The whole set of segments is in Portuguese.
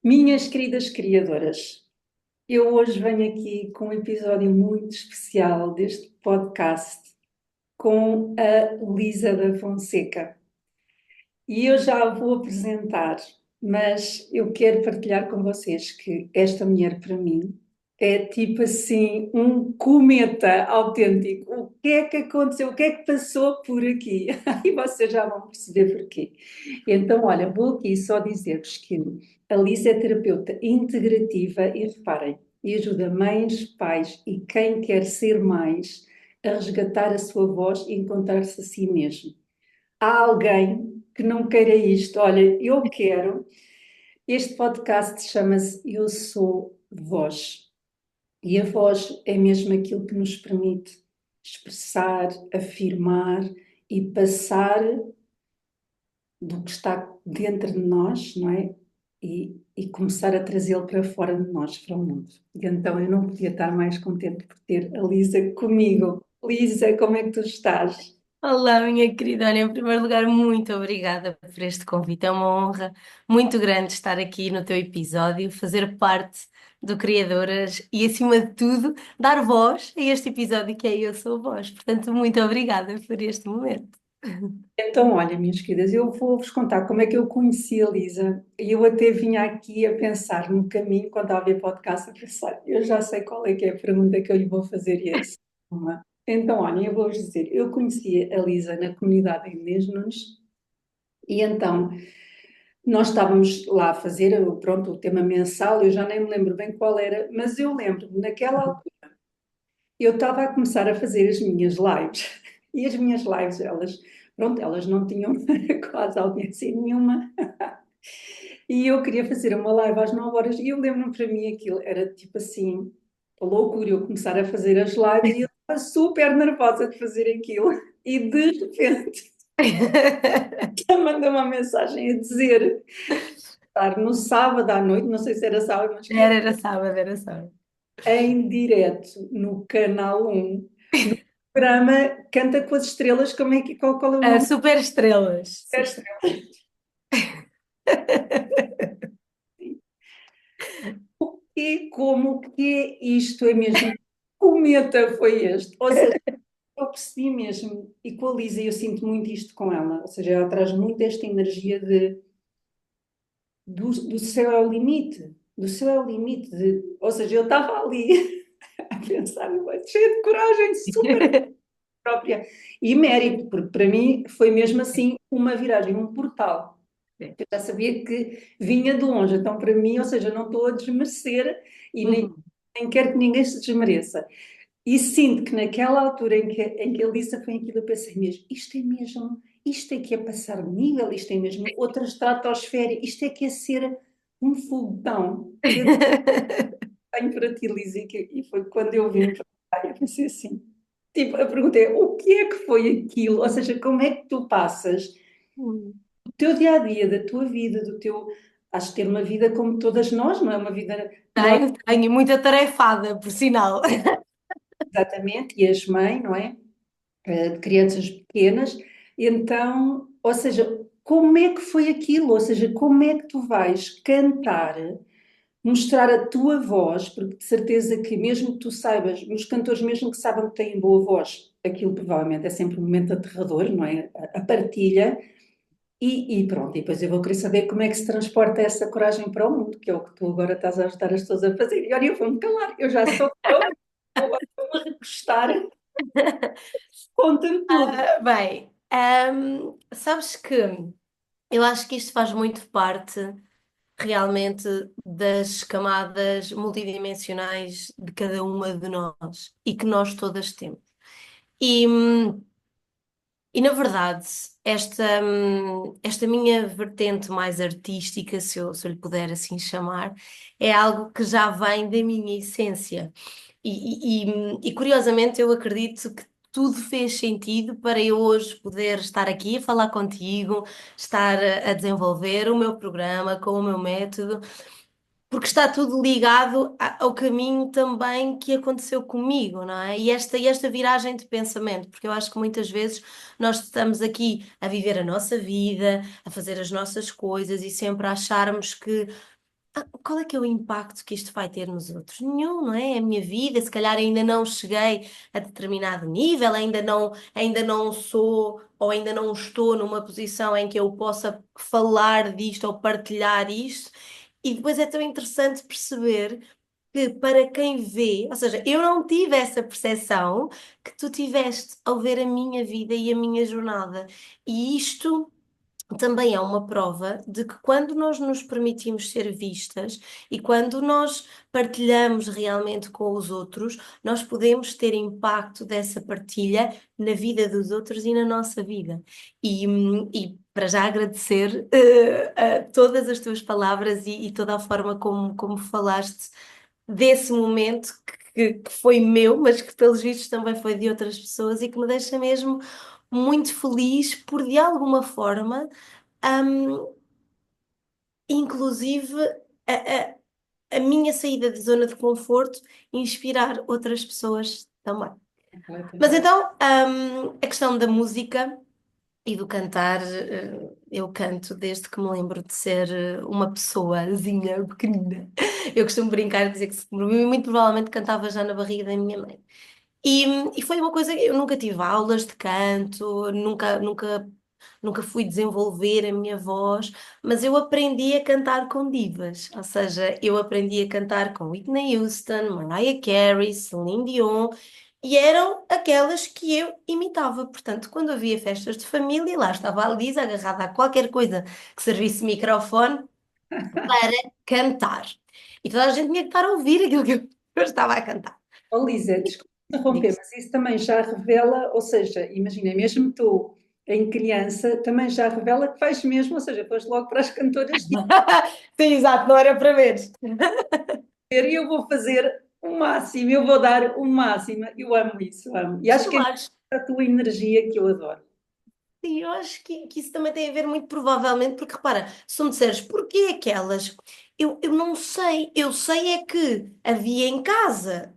Minhas queridas criadoras, eu hoje venho aqui com um episódio muito especial deste podcast com a Lisa da Fonseca. E eu já a vou apresentar, mas eu quero partilhar com vocês que esta mulher, para mim, é tipo assim um cometa autêntico. O que é que aconteceu? O que é que passou por aqui? E vocês já vão perceber porquê. Então, olha, vou aqui só dizer-vos que a Lisa é terapeuta integrativa e reparem, e ajuda mães, pais e quem quer ser mais a resgatar a sua voz e encontrar-se a si mesmo. Há alguém que não queira isto? Olha, eu quero. Este podcast chama-se Eu Sou Voz. E a voz é mesmo aquilo que nos permite expressar, afirmar e passar do que está dentro de nós, não é? E começar a trazê-lo para fora de nós, para o mundo. E então eu não podia estar mais contente por ter a Lisa comigo. Lisa, como é que tu estás? Olá, minha querida. Olha, em primeiro lugar, muito obrigada por este convite. É uma honra muito grande estar aqui no teu episódio, fazer parte do Criadoras e, acima de tudo, dar voz a este episódio que é Eu Sou a Voz. Portanto, muito obrigada por este momento. Então, olha, minhas queridas, eu vou-vos contar como é que eu conheci a Lisa. E eu até vinha aqui a pensar no caminho, quando estava a ver podcast, a pensar, eu já sei qual é que é a pergunta que eu lhe vou fazer e é assim, uma. Então, olha, eu vou-vos dizer, eu conheci a Lisa na comunidade Inês Nunes e então nós estávamos lá a fazer, pronto, o tema mensal, eu já nem me lembro bem qual era, mas eu lembro-me, naquela altura, eu estava a começar a fazer as minhas lives e as minhas lives, elas, pronto, elas não tinham quase audiência nenhuma. E eu queria fazer uma live às 9 horas e eu lembro-me para mim aquilo, era tipo assim, loucura eu começar a fazer as lives e eu estava super nervosa de fazer aquilo. E de repente ela manda uma mensagem a dizer, estar no sábado à noite, não sei se era sábado, mas que era Era sábado, era sábado. em direto no Canal 1, no programa Canta com as Estrelas, como é que, qual é o nome? Super estrelas. Das estrelas. E como que é isto? É mesmo? Que cometa foi este? Ou seja, eu percebi mesmo, e com a Lisa eu sinto muito isto com ela, ou seja, ela traz muito esta energia do céu é o limite, do céu é o limite, ou seja, eu estava ali a pensar, cheia de coragem, super própria, e mérito, porque para mim foi mesmo assim uma viragem, um portal. Eu já sabia que vinha de longe, então para mim, ou seja, não estou a desmerecer e Uhum. nem quero que ninguém se desmereça. E sinto que naquela altura em que a Lisa foi aquilo, eu pensei mesmo, isto é que é passar de nível, isto é mesmo outra estratosfera, isto é que é ser um foguetão. E eu tenho para ti, Lisa, e foi quando eu vim para cá, eu pensei assim, tipo, a pergunta é, o que é que foi aquilo? Ou seja, como é que tu passas o teu dia-a-dia, da tua vida, do teu... Has de ter uma vida como todas nós, não é uma vida... Nós, Tenho muita tarefada, por sinal. exatamente, e és mãe, não é? De crianças pequenas, então, ou seja, como é que foi aquilo? Ou seja, como é que tu vais cantar, mostrar a tua voz, porque de certeza que mesmo que tu saibas, os cantores mesmo que saibam que têm boa voz, aquilo provavelmente é sempre um momento aterrador, não é? A partilha, e pronto, e depois eu vou querer saber como é que se transporta essa coragem para o mundo, que é o que tu agora estás a ajudar as pessoas a fazer. E olha, eu vou-me calar, eu já sou pronta, vou-me recostar, conta-me tudo. Bem, sabes que eu acho que isto faz muito parte realmente das camadas multidimensionais de cada uma de nós e que nós todas temos. E, hum, e na verdade, esta minha vertente mais artística, se eu lhe puder assim chamar, é algo que já vem da minha essência. E curiosamente eu acredito que tudo fez sentido para eu hoje poder estar aqui a falar contigo, estar a desenvolver o meu programa com o meu método, porque está tudo ligado ao caminho também que aconteceu comigo, não é? E esta viragem de pensamento, porque eu acho que muitas vezes nós estamos aqui a viver a nossa vida, a fazer as nossas coisas e sempre a acharmos que qual é que é o impacto que isto vai ter nos outros? Nenhum, não é? É a minha vida, se calhar ainda não cheguei a determinado nível, ainda não sou ou ainda não estou numa posição em que eu possa falar disto ou partilhar isto. E depois é tão interessante perceber que para quem vê, ou seja, eu não tive essa percepção que tu tiveste ao ver a minha vida e a minha jornada. E isto também é uma prova de que quando nós nos permitimos ser vistas e quando nós partilhamos realmente com os outros, nós podemos ter impacto dessa partilha na vida dos outros e na nossa vida. E para já agradecer todas as tuas palavras e toda a forma como falaste desse momento que foi meu, mas que pelos vistos também foi de outras pessoas e que me deixa mesmo muito feliz por de alguma forma um, inclusive a, a, a minha saída de zona de conforto inspirar outras pessoas também. Mas Completamente. então, a questão da música e do cantar, eu canto desde que me lembro de ser uma pessoazinha pequenina. Eu costumo brincar e dizer que muito provavelmente cantava já na barriga da minha mãe. E, e foi uma coisa que eu nunca tive aulas de canto, nunca fui desenvolver a minha voz, mas eu aprendi a cantar com divas, ou seja, eu aprendi a cantar com Whitney Houston, Mariah Carey, Celine Dion, e eram aquelas que eu imitava. Portanto, quando havia festas de família, lá estava a Lisa agarrada a qualquer coisa que servisse microfone para cantar. E toda a gente tinha que estar a ouvir aquilo que eu estava a cantar. Oh, Lisa, desculpa interromper, Diz. mas isso também já revela, ou seja, imagina, mesmo tu em criança, também já revela que faz mesmo, ou seja, foste logo para as cantoras de Sim, exato, não era para ver. dizer, e eu vou fazer o máximo, eu vou dar o máximo, eu amo isso, amo. E acho que Eu é acho, a tua energia que eu adoro. sim, eu acho que isso também tem a ver muito provavelmente, porque repara, se tu me disseres porquê aquelas, eu não sei, eu sei é que havia em casa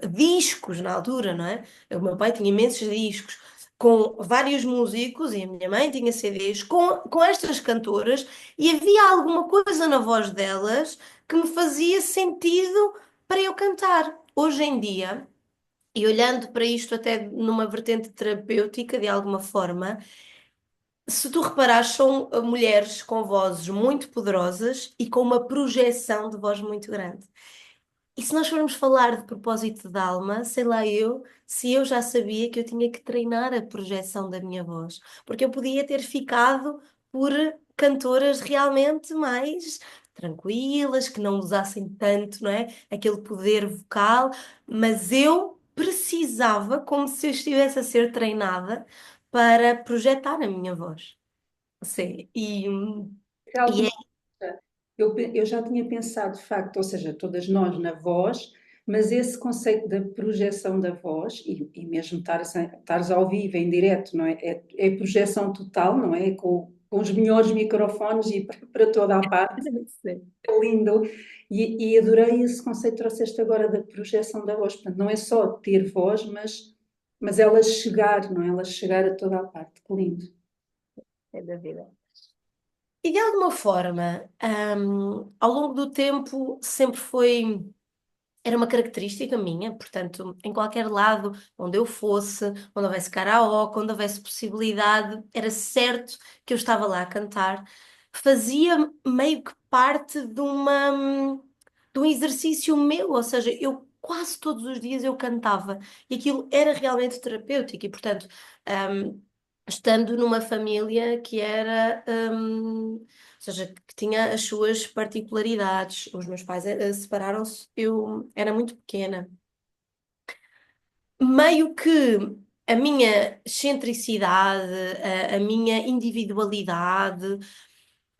discos na altura, não é? O meu pai tinha imensos discos com vários músicos e a minha mãe tinha CDs com estas cantoras e havia alguma coisa na voz delas que me fazia sentido para eu cantar. Hoje em dia. E olhando para isto até numa vertente terapêutica, de alguma forma, se tu reparares, são mulheres com vozes muito poderosas e com uma projeção de voz muito grande. E se nós formos falar de propósito de alma, sei lá eu, se eu já sabia que eu tinha que treinar a projeção da minha voz, porque eu podia ter ficado por cantoras realmente mais tranquilas, que não usassem tanto, não é? Aquele poder vocal, mas eu precisava, como se eu estivesse a ser treinada, para projetar a minha voz. Sim, De e alguma é maneira, eu já tinha pensado, de facto, ou seja, todas nós na voz, mas esse conceito da projeção da voz, e mesmo estares ao vivo, em direto, não é? É projeção total, não é? Com os melhores microfones e para toda a parte. Sim. Lindo. E adorei esse conceito que trouxeste agora da projeção da voz. Portanto, não é só ter voz, mas ela chegar, não é? Ela chegar a toda a parte. Que lindo. É da vida. E de alguma forma, ao longo do tempo, sempre foi, era uma característica minha, portanto, em qualquer lado onde eu fosse, onde houvesse karaoke, onde houvesse possibilidade, era certo que eu estava lá a cantar, fazia meio que parte de um exercício meu, ou seja, eu quase todos os dias eu cantava e aquilo era realmente terapêutico e, portanto, hum, estando numa família que era, ou seja, que tinha as suas particularidades. Os meus pais separaram-se, eu era muito pequena. Meio que a minha excentricidade, a minha individualidade,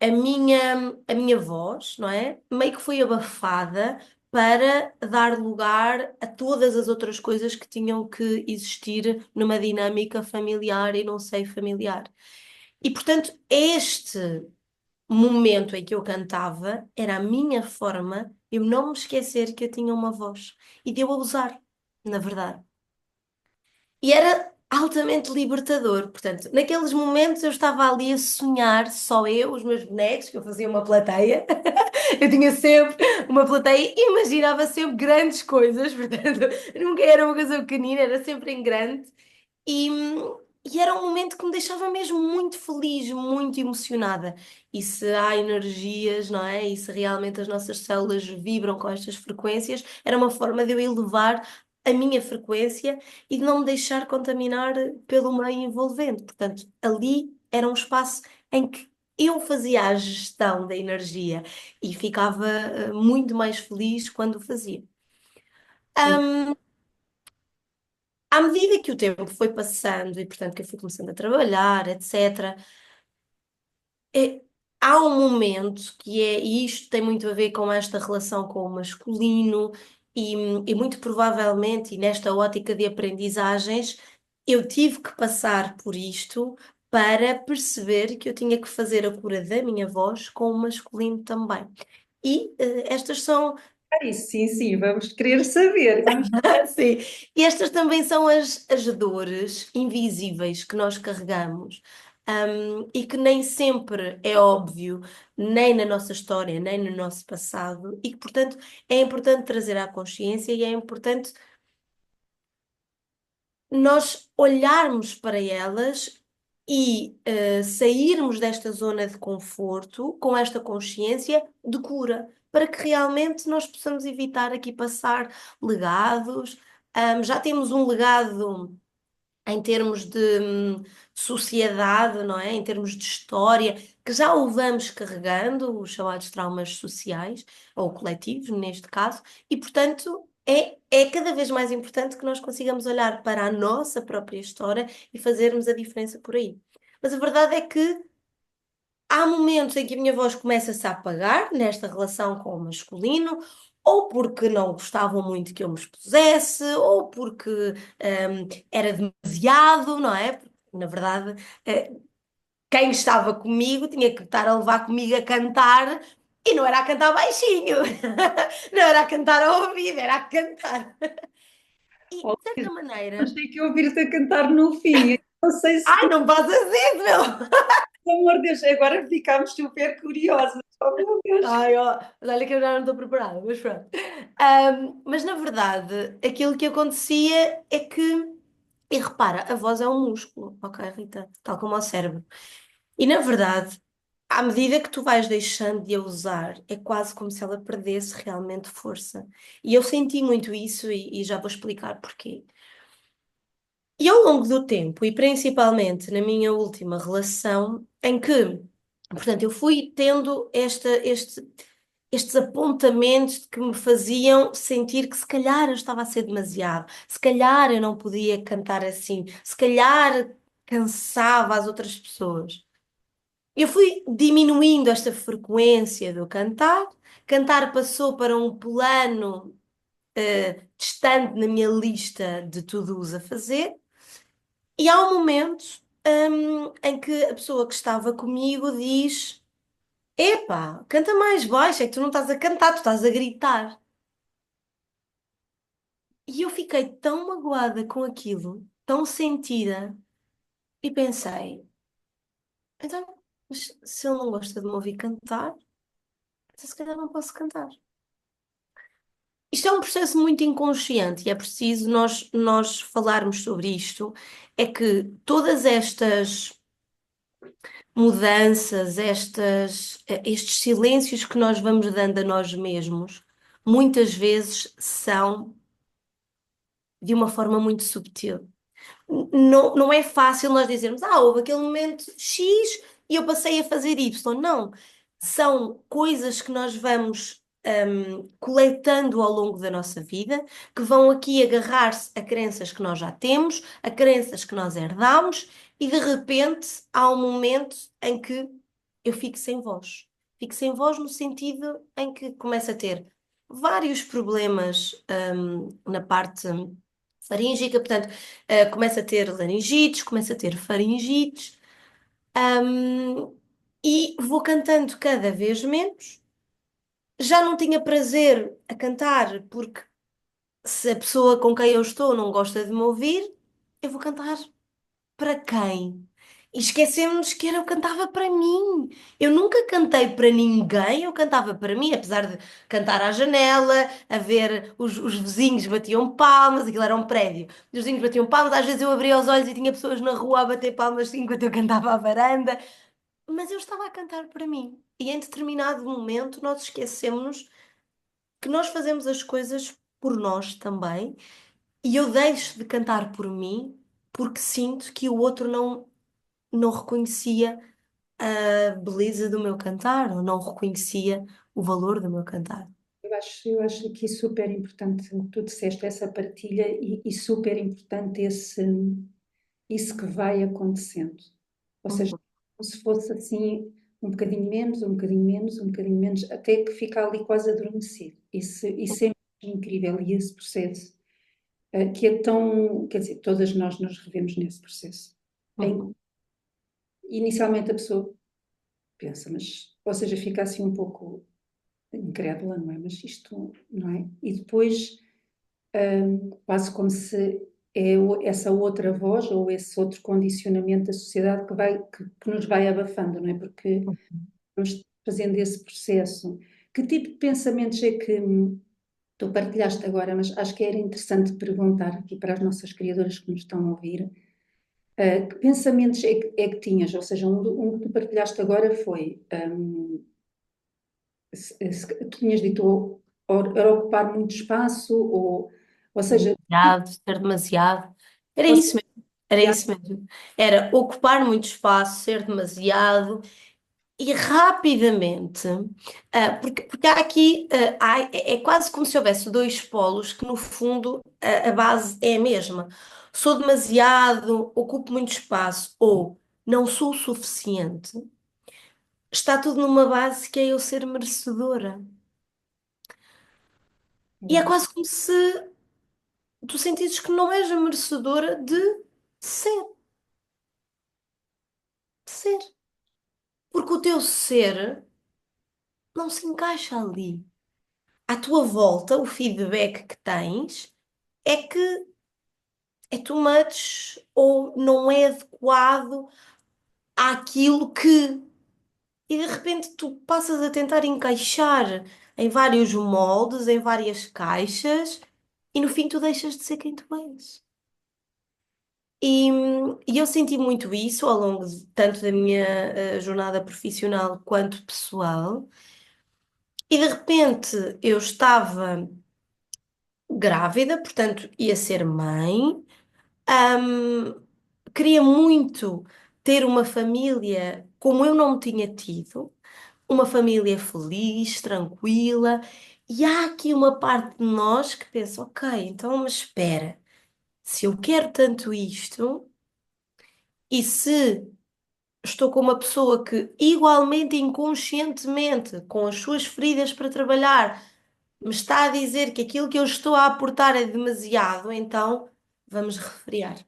a minha voz, não é? Meio que foi abafada para dar lugar a todas as outras coisas que tinham que existir numa dinâmica familiar e num seio familiar. E, portanto, este momento em que eu cantava era a minha forma de eu não me esquecer que eu tinha uma voz e de eu a usar, na verdade. E era altamente libertador. Portanto, naqueles momentos eu estava ali a sonhar, só eu, os meus bonecos, que eu fazia uma plateia, Eu tinha sempre uma plateia e imaginava sempre grandes coisas, portanto, nunca era uma coisa pequenina, era sempre em grande. E, e era um momento que me deixava mesmo muito feliz, muito emocionada. E se há energias, não é? E se realmente as nossas células vibram com estas frequências, era uma forma de eu elevar a minha frequência e de não me deixar contaminar pelo meio envolvente. Portanto, ali era um espaço em que eu fazia a gestão da energia e ficava muito mais feliz quando o fazia. Sim. À medida que o tempo foi passando e, portanto, que eu fui começando a trabalhar, etc., é- há um momento que é, e isto tem muito a ver com esta relação com o masculino, e, e muito provavelmente, e nesta ótica de aprendizagens, eu tive que passar por isto para perceber que eu tinha que fazer a cura da minha voz com o masculino também. E estas são Ai, sim, sim, vamos querer saber. Vamos... sim, e estas também são as dores invisíveis que nós carregamos, e que nem sempre é óbvio, nem na nossa história, nem no nosso passado, e que, portanto, é importante trazer à consciência e é importante nós olharmos para elas e sairmos desta zona de conforto com esta consciência de cura, para que realmente nós possamos evitar aqui passar legados. Já temos um legado em termos de sociedade, não é? Em termos de história, que já o vamos carregando, os chamados traumas sociais, ou coletivos, neste caso, e, portanto, é cada vez mais importante que nós consigamos olhar para a nossa própria história e fazermos a diferença por aí. Mas a verdade é que há momentos em que a minha voz começa-se a apagar nesta relação com o masculino, ou porque não gostavam muito que eu me expusesse, ou porque era demasiado, não é? Porque, na verdade, eh, quem estava comigo tinha que estar a levar comigo a cantar, e não era a cantar baixinho, não era a cantar ao ouvido, era a cantar. E, Oh, de certa maneira, vamos ter que ouvir-te a cantar no fim. Eu não sei se, ai, não faças isso, meu! pelo amor de Deus, agora ficámos super curiosas. Oh, meu Deus. Ai, ó, mas olha que eu já não estou preparada, mas pronto. Mas na verdade, aquilo que acontecia é que, e repara, a voz é um músculo, ok, Rita? Tal como o cérebro. E na verdade, à medida que tu vais deixando de a usar, é quase como se ela perdesse realmente força. E eu senti muito isso e já vou explicar porquê. E ao longo do tempo, e principalmente na minha última relação, em que, portanto, eu fui tendo estes apontamentos que me faziam sentir que se calhar eu estava a ser demasiado, se calhar eu não podia cantar assim, se calhar cansava as outras pessoas. Eu fui diminuindo esta frequência do cantar, cantar passou para um plano distante na minha lista de to-dos a fazer. E há um momento, em que a pessoa que estava comigo diz: Epá, canta mais baixo, é que tu não estás a cantar, tu estás a gritar. E eu fiquei tão magoada com aquilo, tão sentida, e pensei: então, mas se ele não gosta de me ouvir cantar, então se calhar não posso cantar. Isto é um processo muito inconsciente e é preciso nós falarmos sobre isto. É que todas estas mudanças, estes silêncios que nós vamos dando a nós mesmos, muitas vezes são de uma forma muito subtil. Não é fácil nós dizermos, houve aquele momento X e eu passei a fazer Y. Não. São coisas que nós vamos coletando ao longo da nossa vida, que vão aqui agarrar-se a crenças que nós já temos, a crenças que nós herdamos, e de repente há um momento em que eu fico sem voz. Fico sem voz no sentido em que começo a ter vários problemas na parte faríngica, portanto, começa a ter laringites, começa a ter faringites, hum, e vou cantando cada vez menos. Já não tinha prazer a cantar, porque se a pessoa com quem eu estou não gosta de me ouvir, eu vou cantar para quem? E esquecemos que eu cantava para mim. Eu nunca cantei para ninguém, eu cantava para mim, apesar de cantar à janela, a ver os vizinhos batiam palmas, aquilo era um prédio. Os vizinhos batiam palmas, às vezes eu abria os olhos e tinha pessoas na rua a bater palmas enquanto eu cantava à varanda. Mas eu estava a cantar para mim. E em determinado momento nós esquecemos que nós fazemos as coisas por nós também. E eu deixo de cantar por mim porque sinto que o outro não reconhecia a beleza do meu cantar, ou não reconhecia o valor do meu cantar. Eu acho aqui super importante o que tu disseste, essa partilha e super importante isso que vai acontecendo. Ou seja, Uhum, como se fosse assim, um bocadinho menos, um bocadinho menos, um bocadinho menos, até que fica ali quase adormecido. Isso é incrível e esse processo, que é tão, quer dizer, todas nós nos revemos nesse processo. uhum, Inicialmente a pessoa pensa, mas, ou seja, fica assim um pouco incrédula, não é? Mas isto, não é? E depois, quase como se é essa outra voz ou esse outro condicionamento da sociedade que nos vai abafando, não é? Porque uhum. vamos fazendo esse processo. Que tipo de pensamentos é que tu partilhaste agora, mas acho que era interessante perguntar aqui para as nossas criadoras que nos estão a ouvir, que pensamentos é que tinhas? Ou seja, um que tu partilhaste agora foi, tu tinhas dito, era ocupar muito espaço, ou seja, Demasiado, ser demasiado. Era ou isso seja, mesmo. Era isso mesmo. Era ocupar muito espaço, ser demasiado e rapidamente, porque há aqui, é quase como se houvesse dois polos que, no fundo, a base é a mesma. Sou demasiado, ocupo muito espaço ou não sou o suficiente. Está tudo numa base que é eu ser merecedora. E é Uau, quase como se tu sentisses que não és a merecedora ser, de ser. Porque o teu ser não se encaixa ali. À tua volta, o feedback que tens é que é too much ou não é adequado àquilo que. E de repente tu passas a tentar encaixar em vários moldes, em várias caixas, e no fim tu deixas de ser quem tu és. E eu senti muito isso ao longo tanto da minha jornada profissional quanto pessoal. E de repente eu estava grávida, portanto ia ser mãe. Ahm, Queria muito ter uma família como eu não tinha tido, uma família feliz, tranquila. E há aqui uma parte de nós que pensa, ok, então, mas espera, se eu quero tanto isto, e se estou com uma pessoa que igualmente inconscientemente, com as suas feridas para trabalhar, me está a dizer que aquilo que eu estou a aportar é demasiado, então vamos refriar.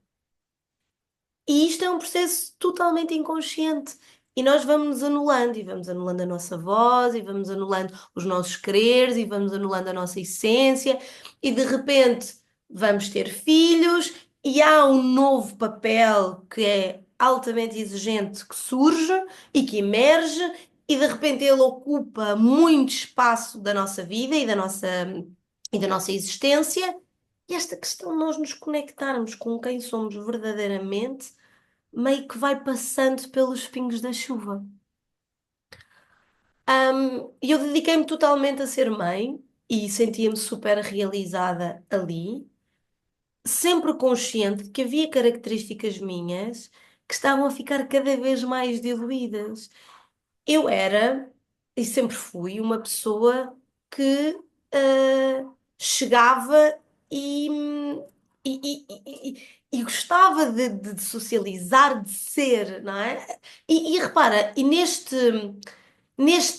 E isto é um processo totalmente inconsciente. E nós vamos nos anulando, e vamos anulando a nossa voz, e vamos anulando os nossos quereres, e vamos anulando a nossa essência, e de repente vamos ter filhos, e há um novo papel que é altamente exigente que surge e que emerge, e de repente ele ocupa muito espaço da nossa vida e da nossa existência. E esta questão de nós nos conectarmos com quem somos verdadeiramente meio que vai passando pelos pingos da chuva. E eu dediquei-me totalmente a ser mãe e sentia-me super realizada ali, sempre consciente de que havia características minhas que estavam a ficar cada vez mais diluídas. Eu era, e sempre fui, uma pessoa que chegava e, e gostava de socializar, de ser, não é? E repara, neste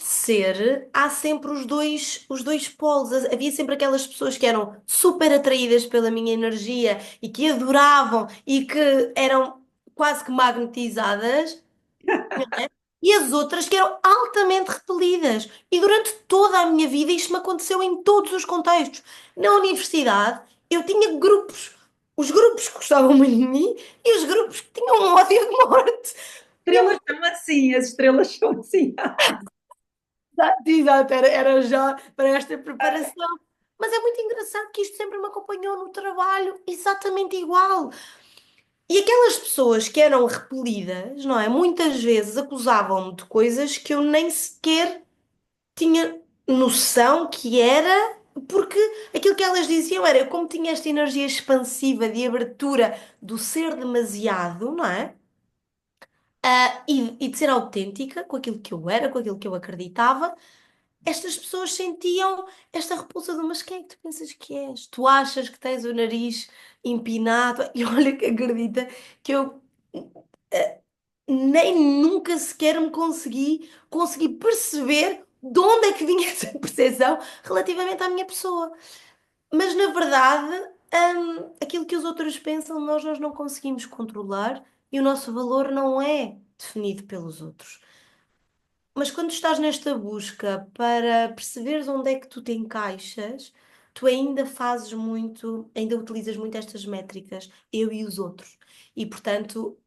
ser há sempre os dois polos. Havia sempre aquelas pessoas que eram super atraídas pela minha energia e que adoravam e que eram quase que magnetizadas e as outras que eram altamente repelidas. E durante toda a minha vida isto me aconteceu em todos os contextos. Na universidade, eu tinha grupos. Os grupos que gostavam muito de mim e os grupos que tinham um ódio de morte. estrelas são assim, as estrelas são assim. Exato, exato, era já para esta preparação. Mas é muito engraçado que isto sempre me acompanhou no trabalho, exatamente igual. E aquelas pessoas que eram repelidas, não é? Muitas vezes acusavam-me de coisas que eu nem sequer tinha noção que era, porque aquilo que elas diziam era, eu como tinha esta energia expansiva de abertura do ser demasiado, não é? E de ser autêntica com aquilo que eu era, com aquilo que eu acreditava, estas pessoas sentiam esta repulsa de, mas quem é que tu pensas que és? Tu achas que tens o nariz empinado? E olha que acredita que eu eh, nem nunca sequer me consegui perceber de onde é que vinha essa percepção relativamente à minha pessoa. Mas na verdade, aquilo que os outros pensam, nós não conseguimos controlar e o nosso valor não é definido pelos outros. Mas quando estás nesta busca para perceberes onde é que tu te encaixas, tu ainda fazes muito, ainda utilizas muito estas métricas, eu e os outros. E, portanto,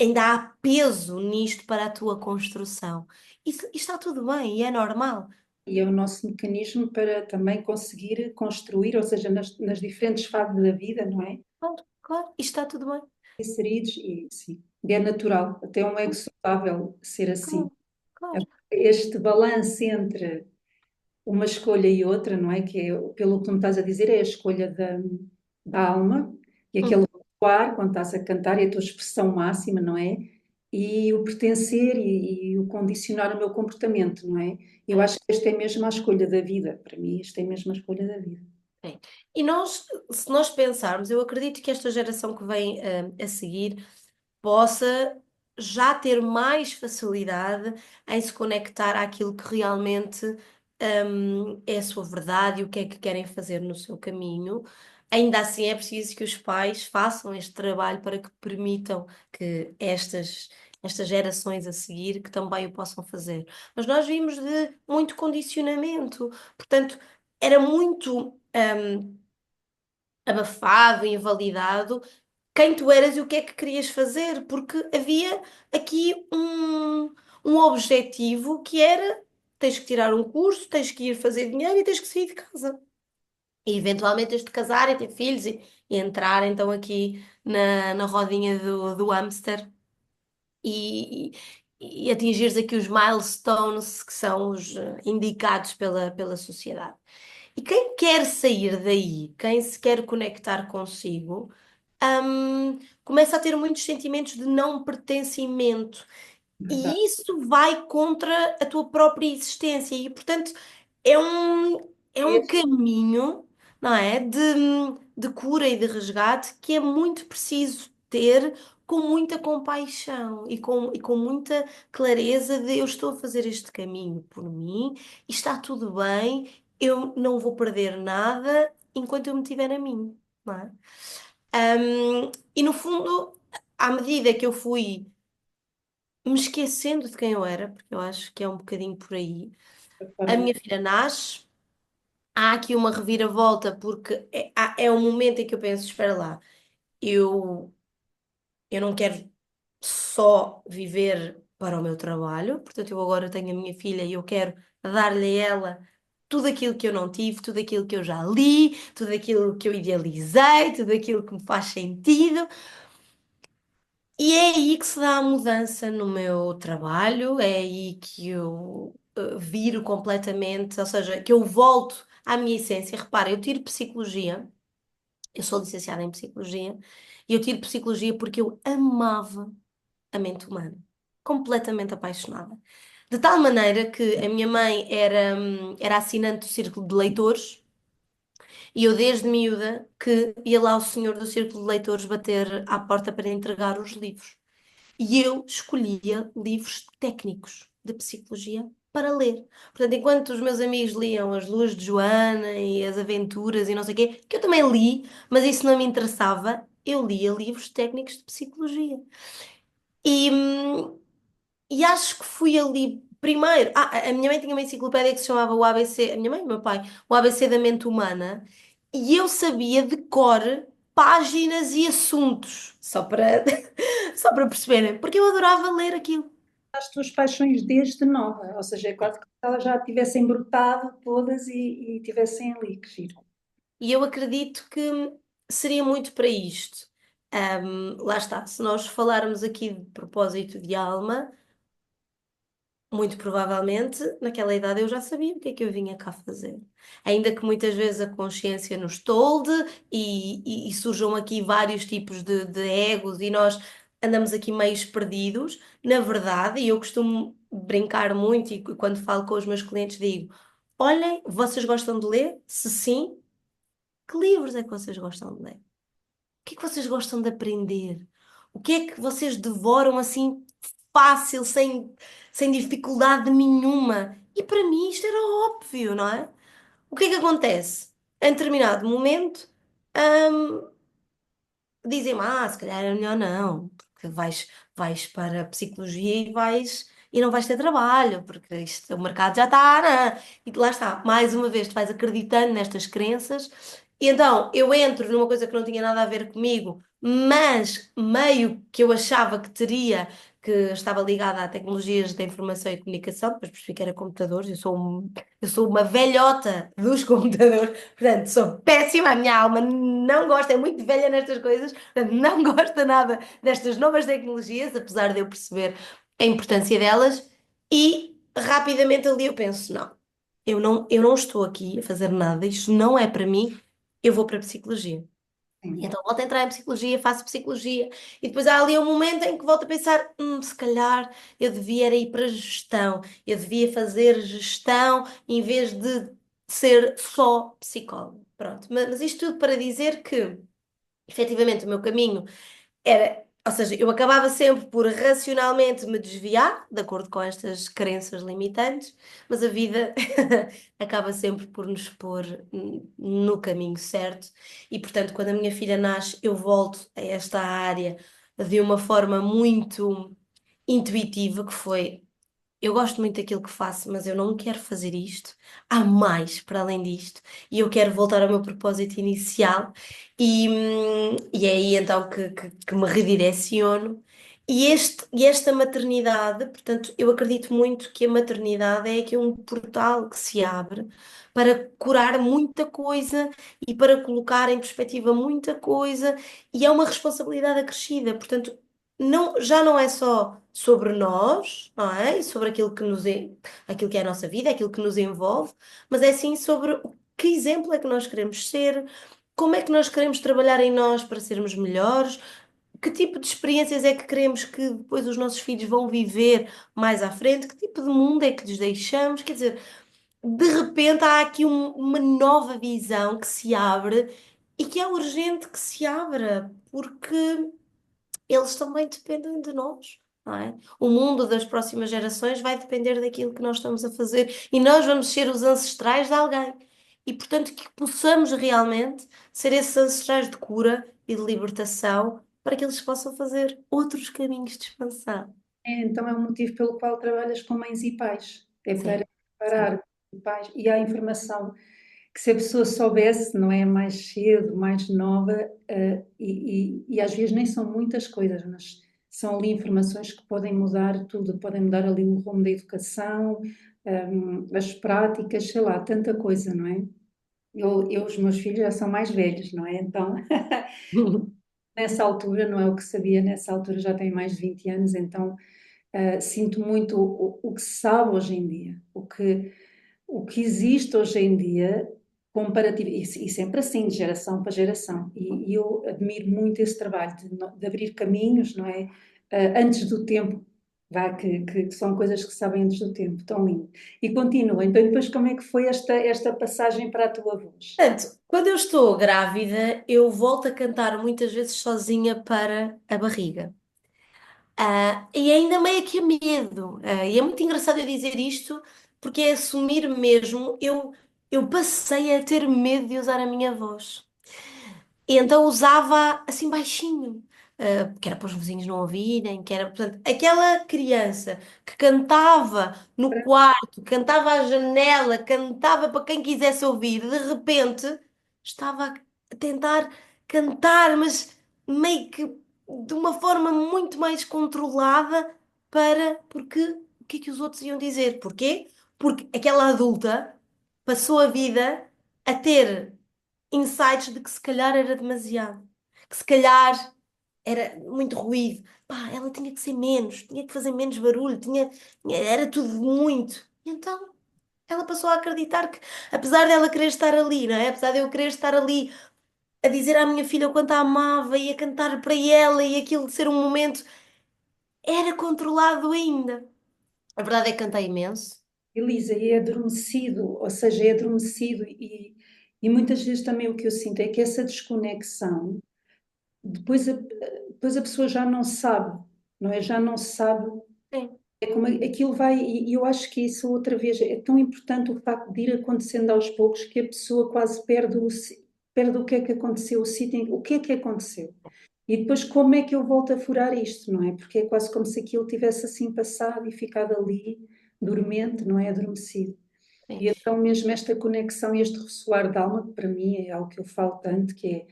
ainda há peso nisto para a tua construção. Isso está tudo bem e é normal. E é o nosso mecanismo para também conseguir construir, ou seja, nas diferentes fases da vida, não é? Claro, claro, isto está tudo bem. Inseridos e sim, é natural, até um ego saudável ser assim. Claro, claro. Este balanço entre uma escolha e outra, não é? Que é, pelo que tu me estás a dizer, é a escolha da alma e aquele Uhum. ar quando estás a cantar e a tua expressão máxima, não é? E o pertencer e o condicionar o meu comportamento, não é? Eu É, acho que esta é mesmo a escolha da vida. Para mim, esta é mesmo a escolha da vida. é. E nós, se nós pensarmos, eu acredito que esta geração que vem a seguir possa já ter mais facilidade em se conectar àquilo que realmente é a sua verdade e o que é que querem fazer no seu caminho. Ainda assim, é preciso que os pais façam este trabalho para que permitam que estas gerações a seguir que também o possam fazer. Mas nós vimos de muito condicionamento, portanto, era muito abafado, invalidado quem tu eras e o que é que querias fazer, porque havia aqui um objetivo que era tens que tirar um curso, tens que ir fazer dinheiro e tens que sair de casa. E eventualmente tens de casar e ter filhos e entrar então aqui na rodinha do hamster e, e atingires aqui os milestones que são os indicados pela sociedade. E quem quer sair daí, quem se quer conectar consigo, começa a ter muitos sentimentos de não pertencimento. Verdade. E isso vai contra a tua própria existência. E, portanto, é um, é um Este caminho, não é? De cura e de resgate que é muito preciso ter com muita compaixão e com muita clareza de eu estou a fazer este caminho por mim e está tudo bem, eu não vou perder nada enquanto eu me tiver a mim, não é? E no fundo, à medida que eu fui me esquecendo de quem eu era, porque eu acho que é um bocadinho por aí, a a forma minha filha nasce, há aqui uma reviravolta, porque é um momento em que eu penso, espera lá, eu, eu não quero só viver para o meu trabalho, portanto eu agora tenho a minha filha e eu quero dar-lhe a ela tudo aquilo que eu não tive, tudo aquilo que eu já li, tudo aquilo que eu idealizei, tudo aquilo que me faz sentido. E é aí que se dá a mudança no meu trabalho, é aí que eu viro completamente, ou seja, que eu volto à minha essência. Repara, eu tiro psicologia, eu sou licenciada em psicologia, e eu tiro psicologia porque eu amava a mente humana, completamente apaixonada. De tal maneira que a minha mãe era assinante do Círculo de Leitores, e eu desde miúda que ia lá o senhor do Círculo de Leitores bater à porta para entregar os livros. E eu escolhia livros técnicos de psicologia para ler. Portanto, enquanto os meus amigos liam As Luas de Joana e As Aventuras e não sei o quê, que eu também li, mas isso não me interessava, eu lia livros técnicos de psicologia. E, hum, e acho que fui ali primeiro. A minha mãe tinha uma enciclopédia que se chamava o ABC, a minha mãe e o meu pai, o ABC da Mente Humana, e eu sabia de cor páginas e assuntos, só para, só para perceberem, porque eu adorava ler aquilo. As tuas paixões desde nova, ou seja, é quase que elas já tivessem brotado todas e tivessem ali, que giro. E eu acredito que seria muito para isto. Lá está, se nós falarmos aqui de propósito de alma, muito provavelmente naquela idade eu já sabia o que é que eu vinha cá fazer. Ainda que muitas vezes a consciência nos tolde e surjam aqui vários tipos de egos e nós andamos aqui meios perdidos, na verdade, e eu costumo brincar muito e quando falo com os meus clientes digo: olhem, vocês gostam de ler? Se sim, que livros é que vocês gostam de ler? O que é que vocês gostam de aprender? O que é que vocês devoram assim fácil, sem dificuldade nenhuma? E para mim isto era óbvio, não é? O que é que acontece? Em determinado momento, hum, dizem-me, se calhar é melhor não, porque vais para a psicologia e não vais ter trabalho, porque o mercado já está, né? E lá está, mais uma vez, tu vais acreditando nestas crenças, e então eu entro numa coisa que não tinha nada a ver comigo, mas meio que eu achava que teria, que estava ligada a tecnologias da informação e comunicação, depois percebi que era computadores, eu sou uma velhota dos computadores. Portanto, sou péssima, a minha alma não gosta, é muito velha nestas coisas, portanto, não gosta nada destas novas tecnologias, apesar de eu perceber a importância delas, e rapidamente ali eu penso, não, eu não estou aqui a fazer nada, isto não é para mim, eu vou para a psicologia. E Sim. então volto a entrar em psicologia, faço psicologia, e depois há ali um momento em que volto a pensar, se calhar eu devia era ir para a gestão, eu devia fazer gestão em vez de ser só psicólogo. Pronto, mas isto tudo para dizer que, efetivamente, o meu caminho era, ou seja, eu acabava sempre por racionalmente me desviar, de acordo com estas crenças limitantes, mas a vida acaba sempre por nos pôr no caminho certo. E, portanto, quando a minha filha nasce, eu volto a esta área de uma forma muito intuitiva, que foi eu gosto muito daquilo que faço, mas eu não quero fazer isto. Há mais para além disto. E eu quero voltar ao meu propósito inicial. E é aí então que me redireciono. E esta maternidade, portanto, eu acredito muito que a maternidade é aqui um portal que se abre para curar muita coisa e para colocar em perspectiva muita coisa. E é uma responsabilidade acrescida. Portanto, já não é só sobre nós, não é? E sobre aquilo que é a nossa vida, aquilo que nos envolve, mas é sim sobre que exemplo é que nós queremos ser, como é que nós queremos trabalhar em nós para sermos melhores, que tipo de experiências é que queremos que depois os nossos filhos vão viver mais à frente, que tipo de mundo é que lhes deixamos, quer dizer, de repente há aqui uma nova visão que se abre e que é urgente que se abra, porque eles também dependem de nós, não é? O mundo das próximas gerações vai depender daquilo que nós estamos a fazer e nós vamos ser os ancestrais de alguém. E, portanto, que possamos realmente ser esses ancestrais de cura e de libertação para que eles possam fazer outros caminhos de expansão. Então é o motivo pelo qual trabalhas com mães e pais, é para Sim, sim. preparar os pais e há informação que se a pessoa soubesse, não é, mais cedo, mais nova, e às vezes nem são muitas coisas, mas são ali informações que podem mudar tudo, podem mudar ali o rumo da educação, as práticas, sei lá, tanta coisa, não é? Os meus filhos já são mais velhos, não é? Então, nessa altura, não é o que sabia, nessa altura já tenho mais de 20 anos, então sinto muito o que se sabe hoje em dia, o que existe hoje em dia, comparativo, e sempre assim, de geração para geração. E eu admiro muito esse trabalho de abrir caminhos, não é? Antes do tempo, vá, que são coisas que se sabem antes do tempo, tão lindo. E continua. Então, depois, como é que foi esta passagem para a tua voz? Portanto, quando eu estou grávida, eu volto a cantar muitas vezes sozinha para a barriga. E ainda meio que a medo. E é muito engraçado eu dizer isto, porque é assumir mesmo. Eu passei a ter medo de usar a minha voz. E então usava assim baixinho, que era para os vizinhos não ouvirem, que era, portanto, aquela criança que cantava no quarto, cantava à janela, cantava para quem quisesse ouvir, de repente estava a tentar cantar, mas meio que de uma forma muito mais controlada porque o que é que os outros iam dizer? Porquê? Porque aquela adulta passou a vida a ter insights de que se calhar era demasiado, que se calhar era muito ruído. Pá, ela tinha que ser menos, tinha que fazer menos barulho, era tudo muito. E então ela passou a acreditar que, apesar dela querer estar ali, não é? Apesar de eu querer estar ali a dizer à minha filha o quanto a amava e a cantar para ela e aquilo de ser um momento, era controlado ainda. A verdade é que cantei imenso. Elisa, é adormecido, ou seja, é adormecido e muitas vezes também o que eu sinto é que essa desconexão, depois a pessoa já não sabe, não é? Já não sabe Sim, como aquilo vai, e eu acho que isso outra vez é tão importante o facto de ir acontecendo aos poucos que a pessoa quase perde o que é que aconteceu, o sítio, o que é que aconteceu. E depois como é que eu volto a furar isto, não é? Porque é quase como se aquilo tivesse assim passado e ficado ali, dormente, não é? Adormecido. sim. E então mesmo esta conexão, este ressoar da alma, que para mim é algo que eu falo tanto, que é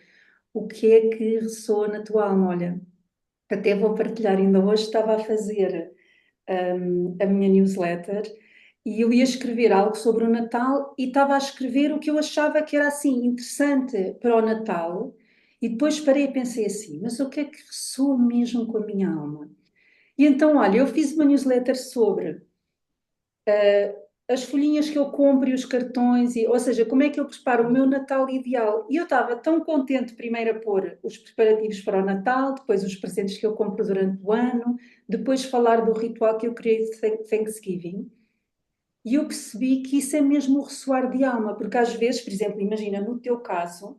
o que é que ressoa na tua alma? Olha, até vou partilhar, ainda hoje estava a fazer a minha newsletter e eu ia escrever algo sobre o Natal e estava a escrever o que eu achava que era assim interessante para o Natal e depois parei e pensei assim, mas o que é que ressoa mesmo com a minha alma? E então, olha, eu fiz uma newsletter sobre as folhinhas que eu compro e os cartões, ou seja, como é que eu preparo o meu Natal ideal. E eu estava tão contente primeiro a pôr os preparativos para o Natal, depois os presentes que eu compro durante o ano, depois falar do ritual que eu criei de Thanksgiving. E eu percebi que isso é mesmo o ressoar de alma, porque às vezes, por exemplo, imagina no teu caso,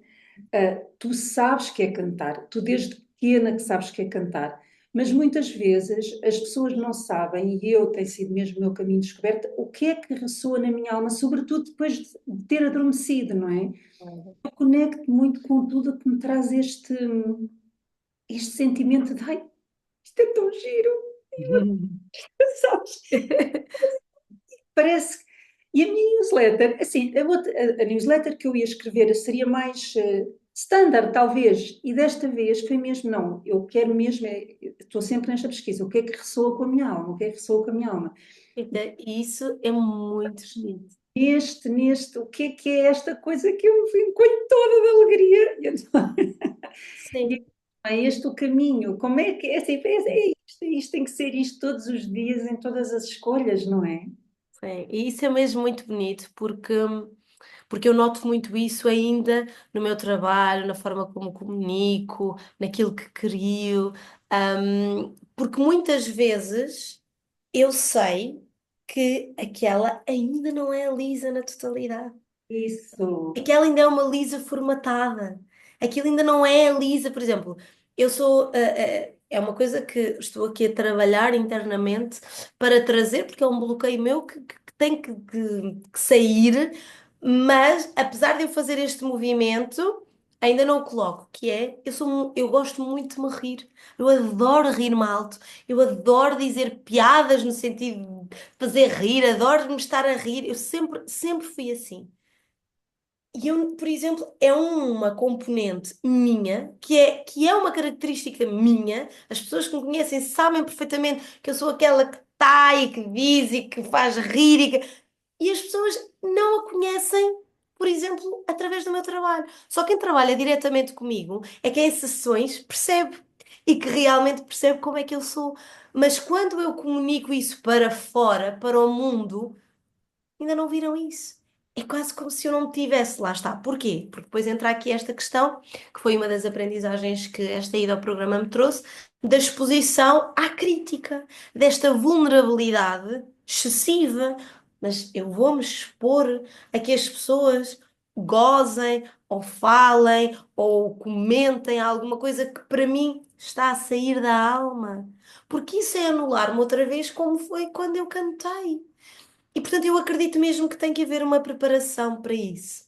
tu sabes que é cantar, tu desde pequena que sabes que é cantar, mas muitas vezes as pessoas não sabem, e eu tenho sido mesmo o meu caminho de descoberta, o que é que ressoa na minha alma, sobretudo depois de ter adormecido, não é? Eu conecto muito com tudo que me traz este sentimento de ai, isto é tão giro, sabes? Parece. E a minha newsletter, assim, a newsletter que eu ia escrever seria mais standard, talvez, e desta vez foi mesmo, não, eu quero mesmo, estou sempre nesta pesquisa, o que é que ressoa com a minha alma, o que é que ressoa com a minha alma. Rita, e isso é muito bonito. O que é esta coisa que eu encolho toda de alegria? E então, Sim, é este o caminho, como é que é, assim, isto tem que ser isto todos os dias, em todas as escolhas, não é? sim. E isso é mesmo muito bonito porque eu noto muito isso ainda no meu trabalho, na forma como comunico, naquilo que crio, porque muitas vezes eu sei que aquela ainda não é a Lisa na totalidade. Isso, Aquela ainda é uma Lisa formatada. Aquilo ainda não é a Lisa, por exemplo. Eu sou. É uma coisa que estou aqui a trabalhar internamente para trazer, porque é um bloqueio meu que tem que sair, mas apesar de eu fazer este movimento, ainda não o coloco, que é, eu gosto muito de me rir. Eu adoro rir-me alto, eu adoro dizer piadas no sentido de fazer rir, adoro me estar a rir. Eu sempre fui assim. E eu, por exemplo, é uma componente minha, que é uma característica minha. As pessoas que me conhecem sabem perfeitamente que eu sou aquela que está e que diz e que faz rir e as pessoas não a conhecem, por exemplo, através do meu trabalho. Só quem trabalha diretamente comigo é que em sessões percebe e que realmente percebe como é que eu sou. Mas quando eu comunico isso para fora, para o mundo, ainda não viram isso. É quase como se eu não tivesse, lá está. Porquê? Porque depois entra aqui esta questão, que foi uma das aprendizagens que esta ida ao programa me trouxe, da exposição à crítica, desta vulnerabilidade excessiva. Mas eu vou-me expor a que as pessoas gozem, ou falem, ou comentem alguma coisa que para mim está a sair da alma. Porque isso é anular-me outra vez como foi quando eu cantei. E portanto eu acredito mesmo que tem que haver uma preparação para isso.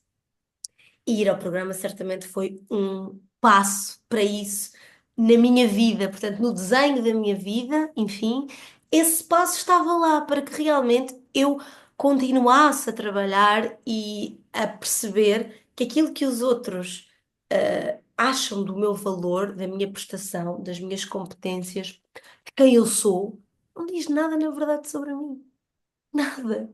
E ir ao programa certamente foi um passo para isso na minha vida, portanto, no desenho da minha vida, enfim, esse passo estava lá para que realmente eu continuasse a trabalhar e a perceber que aquilo que os outros acham do meu valor, da minha prestação, das minhas competências, de quem eu sou, não diz nada na verdade sobre mim. Nada,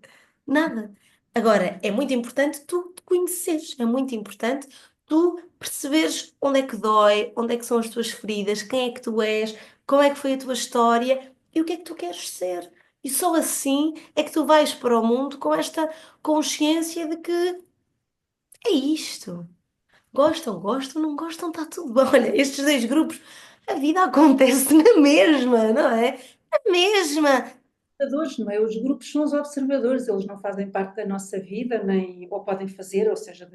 nada. Agora, é muito importante tu te conheceres, é muito importante tu perceberes onde é que dói, onde é que são as tuas feridas, quem é que tu és, como é que foi a tua história e o que é que tu queres ser. E só assim é que tu vais para o mundo com esta consciência de que é isto. Gostam, gostam, não gostam, está tudo bem. Olha, estes dois grupos, a vida acontece na mesma, não é? Na mesma. Observadores, não é? Os grupos são os observadores, eles não fazem parte da nossa vida, nem, ou podem fazer, ou seja,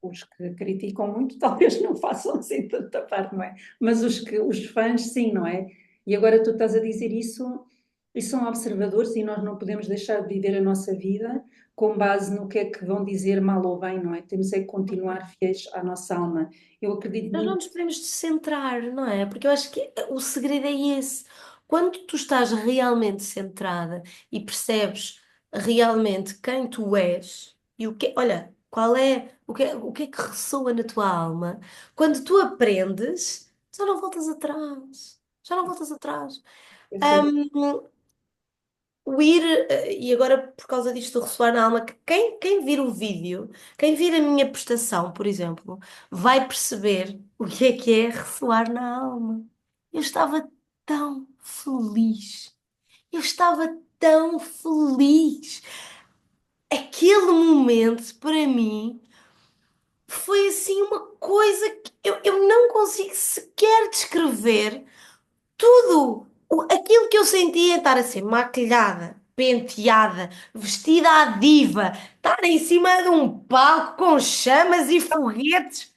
os que criticam muito talvez não façam assim tanta parte, não é? Mas os fãs, sim, não é? E agora tu estás a dizer isso, e são observadores e nós não podemos deixar de viver a nossa vida com base no que é que vão dizer mal ou bem, não é? Temos é que continuar fiéis à nossa alma. Eu acredito Nós não muito. nos podemos descentrar, não é? Porque eu acho que o segredo é esse. Quando tu estás realmente centrada e percebes realmente quem tu és e o que, olha, qual é, o que é que ressoa na tua alma, quando tu aprendes, já não voltas atrás. Já não voltas atrás. Hum, o ir, e agora por causa disto do ressoar na alma, que quem vir o vídeo, quem vir a minha prestação, por exemplo, vai perceber o que é ressoar na alma. Eu estava tão feliz. Eu estava tão feliz. Aquele momento, para mim, foi assim uma coisa que eu não consigo sequer descrever tudo aquilo que eu sentia estar a ser maquilhada, penteada, vestida à diva, estar em cima de um palco com chamas e foguetes.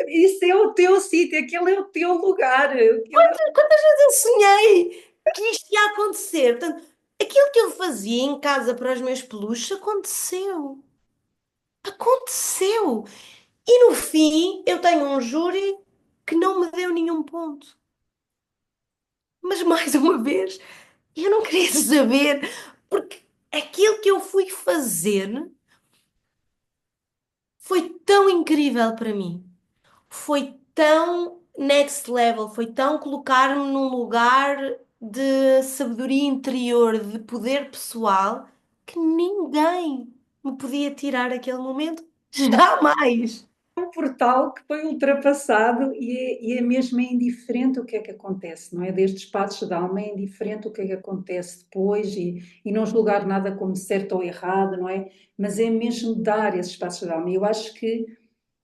Isso é o teu sítio, aquele é o teu lugar. Aquele é... Quantas vezes eu sonhei que isto ia acontecer? Portanto, aquilo que eu fazia em casa para os meus peluches aconteceu. Aconteceu. E no fim, eu tenho um júri que não me deu nenhum ponto. Mas mais uma vez, eu não queria saber, porque aquilo que eu fui fazer foi tão incrível para mim. Foi tão next level, foi tão colocar-me num lugar de sabedoria interior, de poder pessoal, que ninguém me podia tirar aquele momento. Jamais! um portal que foi ultrapassado e é mesmo indiferente o que é que acontece, não é? Destes passos da alma é indiferente o que é que acontece depois e não julgar nada como certo ou errado, não é? Mas é mesmo dar esses passos da alma. E eu acho que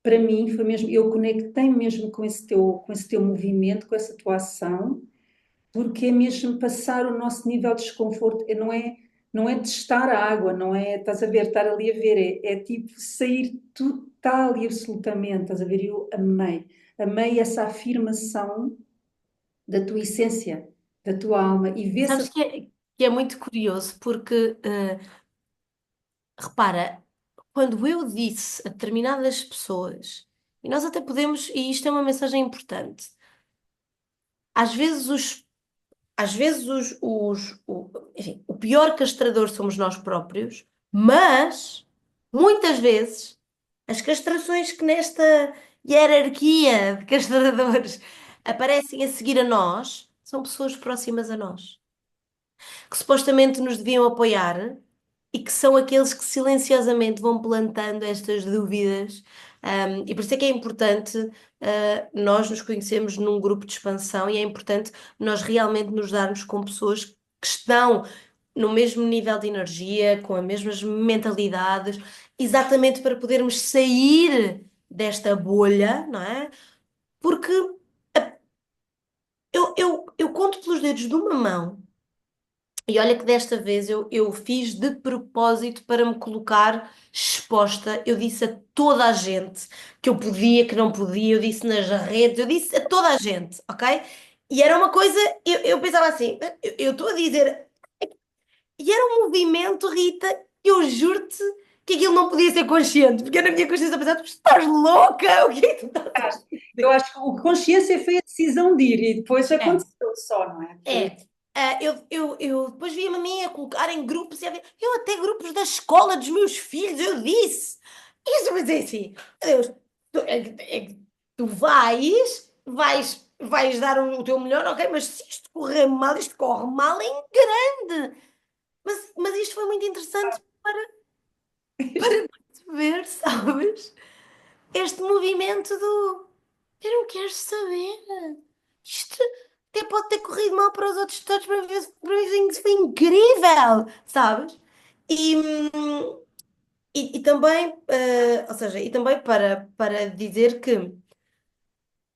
para mim foi mesmo, eu conectei mesmo com esse teu movimento, com essa tua ação, porque é mesmo passar o nosso nível de desconforto, não é testar a água, não é, estás a ver, estar ali a ver, é tipo sair total e absolutamente, estás a ver, eu amei essa afirmação da tua essência, da tua alma, e vê-se, Sabes que é muito curioso, porque, repara, quando eu disse a determinadas pessoas, e nós até podemos, e isto é uma mensagem importante, às vezes enfim, o pior castrador somos nós próprios, mas muitas vezes as castrações que nesta hierarquia de castradores aparecem a seguir a nós são pessoas próximas a nós, que supostamente nos deviam apoiar e que são aqueles que silenciosamente vão plantando estas dúvidas. E por isso é que é importante, nós nos conhecermos num grupo de expansão e é importante nós realmente nos darmos com pessoas que estão no mesmo nível de energia, com as mesmas mentalidades, exatamente para podermos sair desta bolha, não é? Porque eu conto pelos dedos de uma mão. E olha que desta vez eu fiz de propósito para me colocar exposta. Eu disse a toda a gente que eu podia, que não podia, eu disse nas redes, eu disse a toda a gente, ok? E era uma coisa, eu pensava assim, eu estou a dizer, e era um movimento, Rita, que eu juro-te que aquilo não podia ser consciente, porque eu na minha consciência eu pensava, tu estás louca? O que é que tu estás a eu dizer? acho que a consciência foi a decisão de ir e depois É. aconteceu só, não é? Foi, É, eu depois via-me a mim a colocar em grupos, eu até grupos da escola dos meus filhos, eu disse. Isso, mas é assim, meu Deus, é que tu vais dar o teu melhor, ok, mas se isto correr mal, isto corre mal em grande. Mas isto foi muito interessante para perceber, sabes? Este movimento do eu não quero saber. Isto até pode ter corrido mal para os outros todos, para mim isso foi incrível, sabes? E, e também, ou seja, e também para dizer que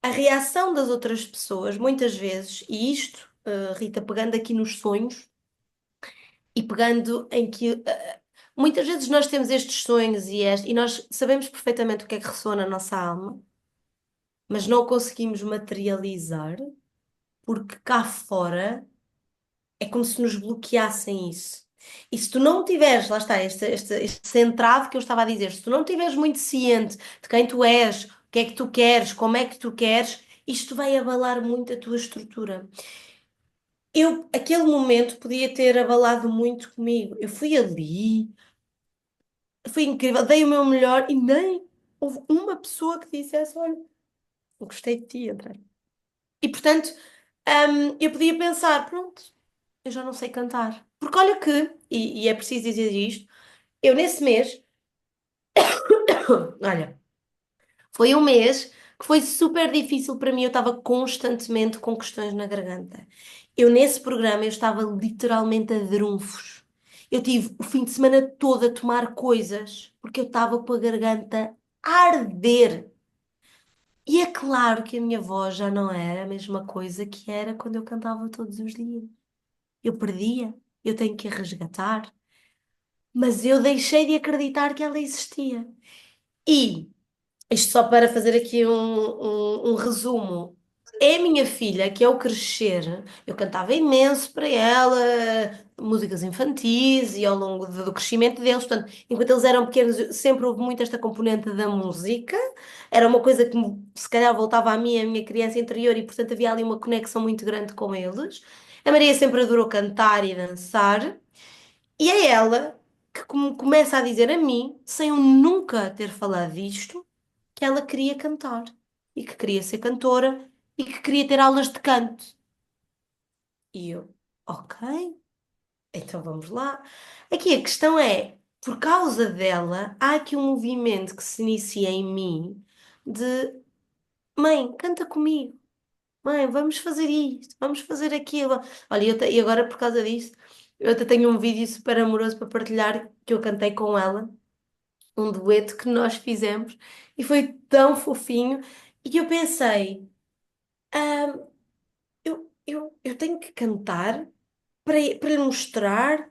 a reação das outras pessoas, muitas vezes, e isto, Rita, pegando aqui nos sonhos e pegando em que muitas vezes nós temos estes sonhos e nós sabemos perfeitamente o que é que ressoa na nossa alma, mas não o conseguimos materializar porque cá fora é como se nos bloqueassem isso. E se tu não tiveres, lá está, este centrado que eu estava a dizer, se tu não tiveres muito ciente de quem tu és, o que é que tu queres, como é que tu queres, isto vai abalar muito a tua estrutura. Aquele momento podia ter abalado muito comigo. Eu fui ali, foi incrível, dei o meu melhor e nem houve uma pessoa que dissesse: Olha, eu gostei de ti, André. E portanto, eu podia pensar: Pronto, eu já não sei cantar. Porque olha que, e é preciso dizer isto, eu nesse mês, olha, foi um mês que foi super difícil para mim, eu estava constantemente com questões na garganta. Eu nesse programa eu estava literalmente a drunfos. Eu tive o fim de semana todo a tomar coisas, porque eu estava com a garganta a arder. E é claro que a minha voz já não era a mesma coisa que era quando eu cantava todos os dias. Eu perdia, eu tenho que a resgatar. Mas eu deixei de acreditar que ela existia. E, isto só para fazer aqui um resumo, é a minha filha que ao crescer, eu cantava imenso para ela, músicas infantis e ao longo do crescimento deles, portanto, enquanto eles eram pequenos, sempre houve muito esta componente da música, era uma coisa que se calhar voltava a mim, a minha criança interior, e portanto havia ali uma conexão muito grande com eles. A Maria sempre adorou cantar e dançar. E é ela que começa a dizer a mim, sem eu nunca ter falado disto, que ela queria cantar e que queria ser cantora e que queria ter aulas de canto. E eu, ok, então vamos lá. Aqui a questão é, por causa dela, há aqui um movimento que se inicia em mim de mãe, canta comigo. Mãe, vamos fazer isto, vamos fazer aquilo. Olha, e agora por causa disso, eu até tenho um vídeo super amoroso para partilhar que eu cantei com ela, um dueto que nós fizemos e foi tão fofinho. E eu pensei, "Ah, eu tenho que cantar para lhe mostrar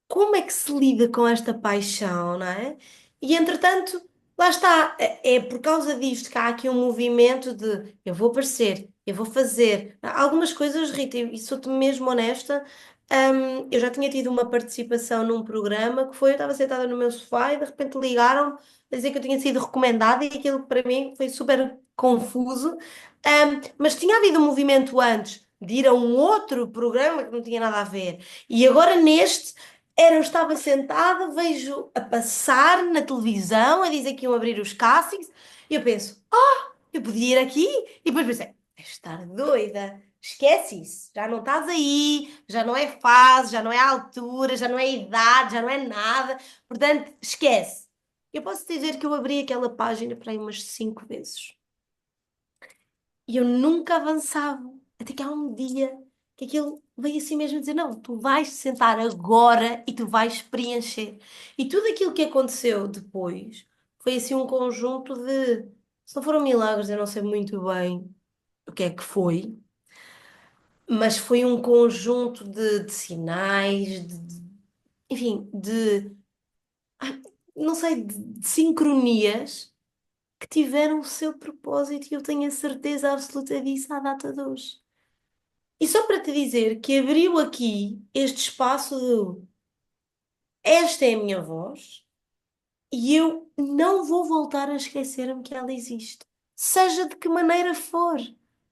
como é que se lida com esta paixão, não é? E entretanto, lá está, é por causa disto que há aqui um movimento de eu vou aparecer, eu vou fazer. Algumas coisas, Rita, e sou-te mesmo honesta, eu já tinha tido uma participação num programa que foi, eu estava sentada no meu sofá e de repente ligaram a dizer que eu tinha sido recomendada e aquilo para mim foi super confuso. Mas tinha havido um movimento antes de ir a um outro programa que não tinha nada a ver. E agora neste. Eu estava sentada, vejo a passar na televisão, a dizer que iam abrir os castings, e eu penso, eu podia ir aqui, e depois pensei, deves estar doida, esquece isso, já não estás aí, já não é fase, já não é altura, já não é idade, já não é nada, portanto, esquece. Eu posso dizer que eu abri aquela página para aí umas 5 vezes. E eu nunca avançava. Até que há um dia que aquilo veio assim mesmo dizer: Não, tu vais te sentar agora e tu vais preencher. E tudo aquilo que aconteceu depois foi assim um conjunto de. Se não foram milagres, eu não sei muito bem o que é que foi, mas foi um conjunto de sinais, enfim, ah, não sei, de sincronias que tiveram o seu propósito e eu tenho a certeza absoluta disso à data de hoje. E só para te dizer que abriu aqui este espaço de esta é a minha voz e eu não vou voltar a esquecer-me que ela existe. Seja de que maneira for,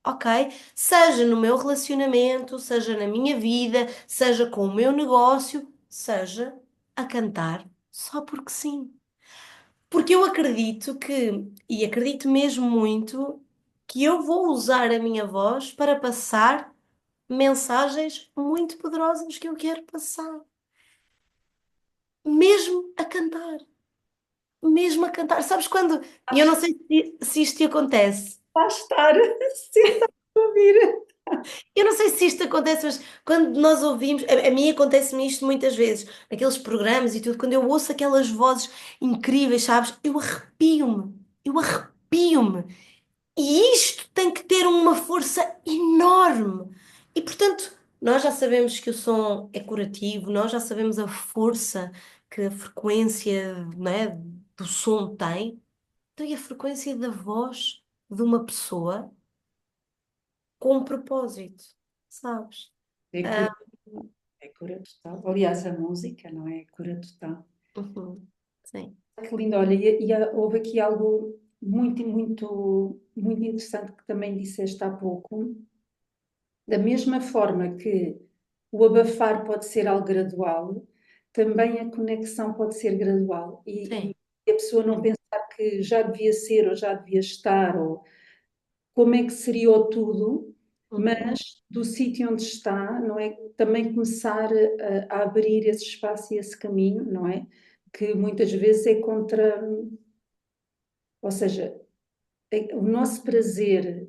ok? Seja no meu relacionamento, seja na minha vida, seja com o meu negócio, seja a cantar só porque sim. Porque eu acredito e acredito mesmo muito, que eu vou usar a minha voz para passar mensagens muito poderosas que eu quero passar. Mesmo a cantar. Mesmo a cantar. Sabes quando. E eu não sei se isto te acontece. Lá estar sentado a ouvir. Eu não sei se isto acontece, mas quando nós ouvimos, a mim acontece-me isto muitas vezes, naqueles programas e tudo, quando eu ouço aquelas vozes incríveis, sabes? Eu arrepio-me, eu arrepio-me. E isto tem que ter uma força enorme. E portanto, nós já sabemos que o som é curativo, nós já sabemos a força que a frequência, né, do som tem. Então, e a frequência da voz de uma pessoa com um propósito, sabes? É Ah, cura, é cura total. Aliás, a música, não é? É cura total. uhum, sim, Que lindo, olha, houve aqui algo muito, muito, muito interessante que também disseste há pouco. Da mesma forma que o abafar pode ser algo gradual, também a conexão pode ser gradual. sim. E a pessoa não pensar que já devia ser ou já devia estar, ou como é que seria o tudo, Uhum. mas do sítio onde está, não é? Também começar a abrir esse espaço e esse caminho, não é? Que muitas vezes é contra, ou seja, o nosso prazer,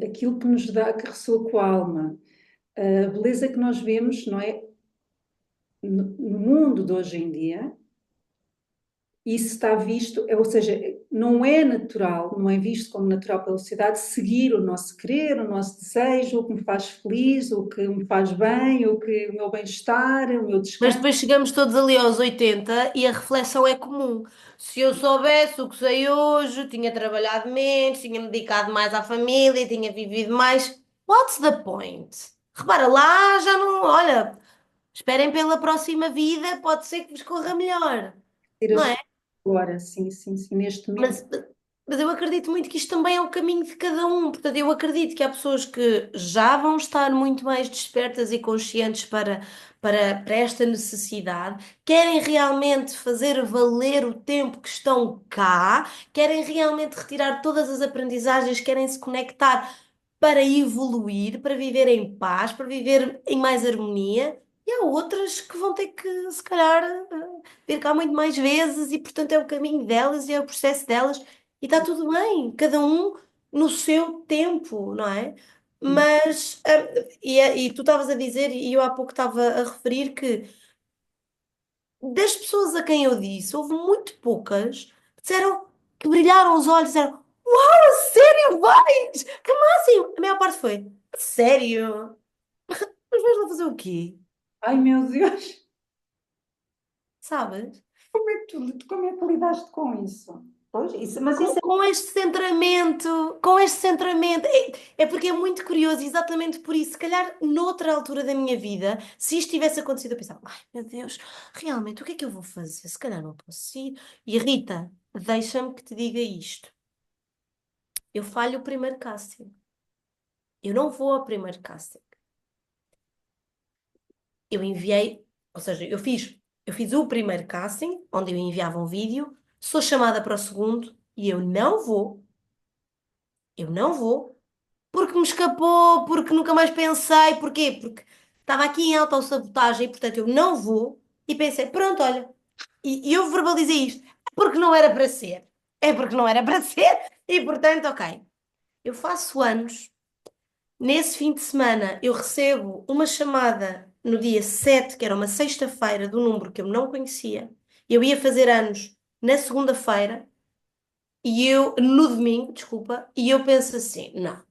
aquilo que nos dá, que ressoa com a alma, a beleza que nós vemos, não é? No mundo de hoje em dia, isso está visto, ou seja, não é natural, não é visto como natural pela sociedade seguir o nosso querer, o nosso desejo, o que me faz feliz, o que me faz bem, o meu bem-estar, o meu Mas descanso. depois chegamos todos ali aos 80 e a reflexão é comum. Se eu soubesse o que sei hoje, tinha trabalhado menos, tinha me dedicado mais à família, tinha vivido mais. What's the point? Repara, lá já não. Olha, esperem pela próxima vida, pode ser que vos corra melhor. Ter Não as é? coisas agora, sim, sim, sim, neste momento. Mas eu acredito muito que isto também é o caminho de cada um. Portanto, eu acredito que há pessoas que já vão estar muito mais despertas e conscientes para esta necessidade, querem realmente fazer valer o tempo que estão cá, querem realmente retirar todas as aprendizagens, querem se conectar para evoluir, para viver em paz, para viver em mais harmonia. E há outras que vão ter que, se calhar, vir cá muito mais vezes, e portanto é o caminho delas e é o processo delas. E está tudo bem, cada um no seu tempo, não é? Mas, e tu estavas a dizer, e eu há pouco estava a referir, que das pessoas a quem eu disse, houve muito poucas que disseram que brilharam os olhos, disseram: Uau, a sério, vais? Que máximo! A maior parte foi: Sério? Mas vais lá fazer o quê? Ai meu Deus, Sabes? como é que lidaste com isso? Pois, isso, mas isso Com este centramento, é porque é muito curioso, exatamente por isso. Se calhar, noutra altura da minha vida, se isto tivesse acontecido, eu pensava: ai meu Deus, realmente, o que é que eu vou fazer? Se calhar não posso ir. E Rita, deixa-me que te diga isto: eu falho o primeiro casting, eu não vou ao primeiro casting. Eu enviei, ou seja, eu fiz o primeiro casting, onde eu enviava um vídeo, sou chamada para o segundo e eu não vou. Porque me escapou, porque nunca mais pensei. Porquê? Porque estava aqui em autossabotagem e, portanto, eu não vou. E pensei: pronto, olha. E eu verbalizei isto: é porque não era para ser. É porque não era para ser. E, portanto, ok. Eu faço anos. Nesse fim de semana, eu recebo uma chamada no dia 7, que era uma sexta-feira, do número que eu não conhecia. Eu ia fazer anos na segunda-feira. No domingo, desculpa, e eu penso assim: não,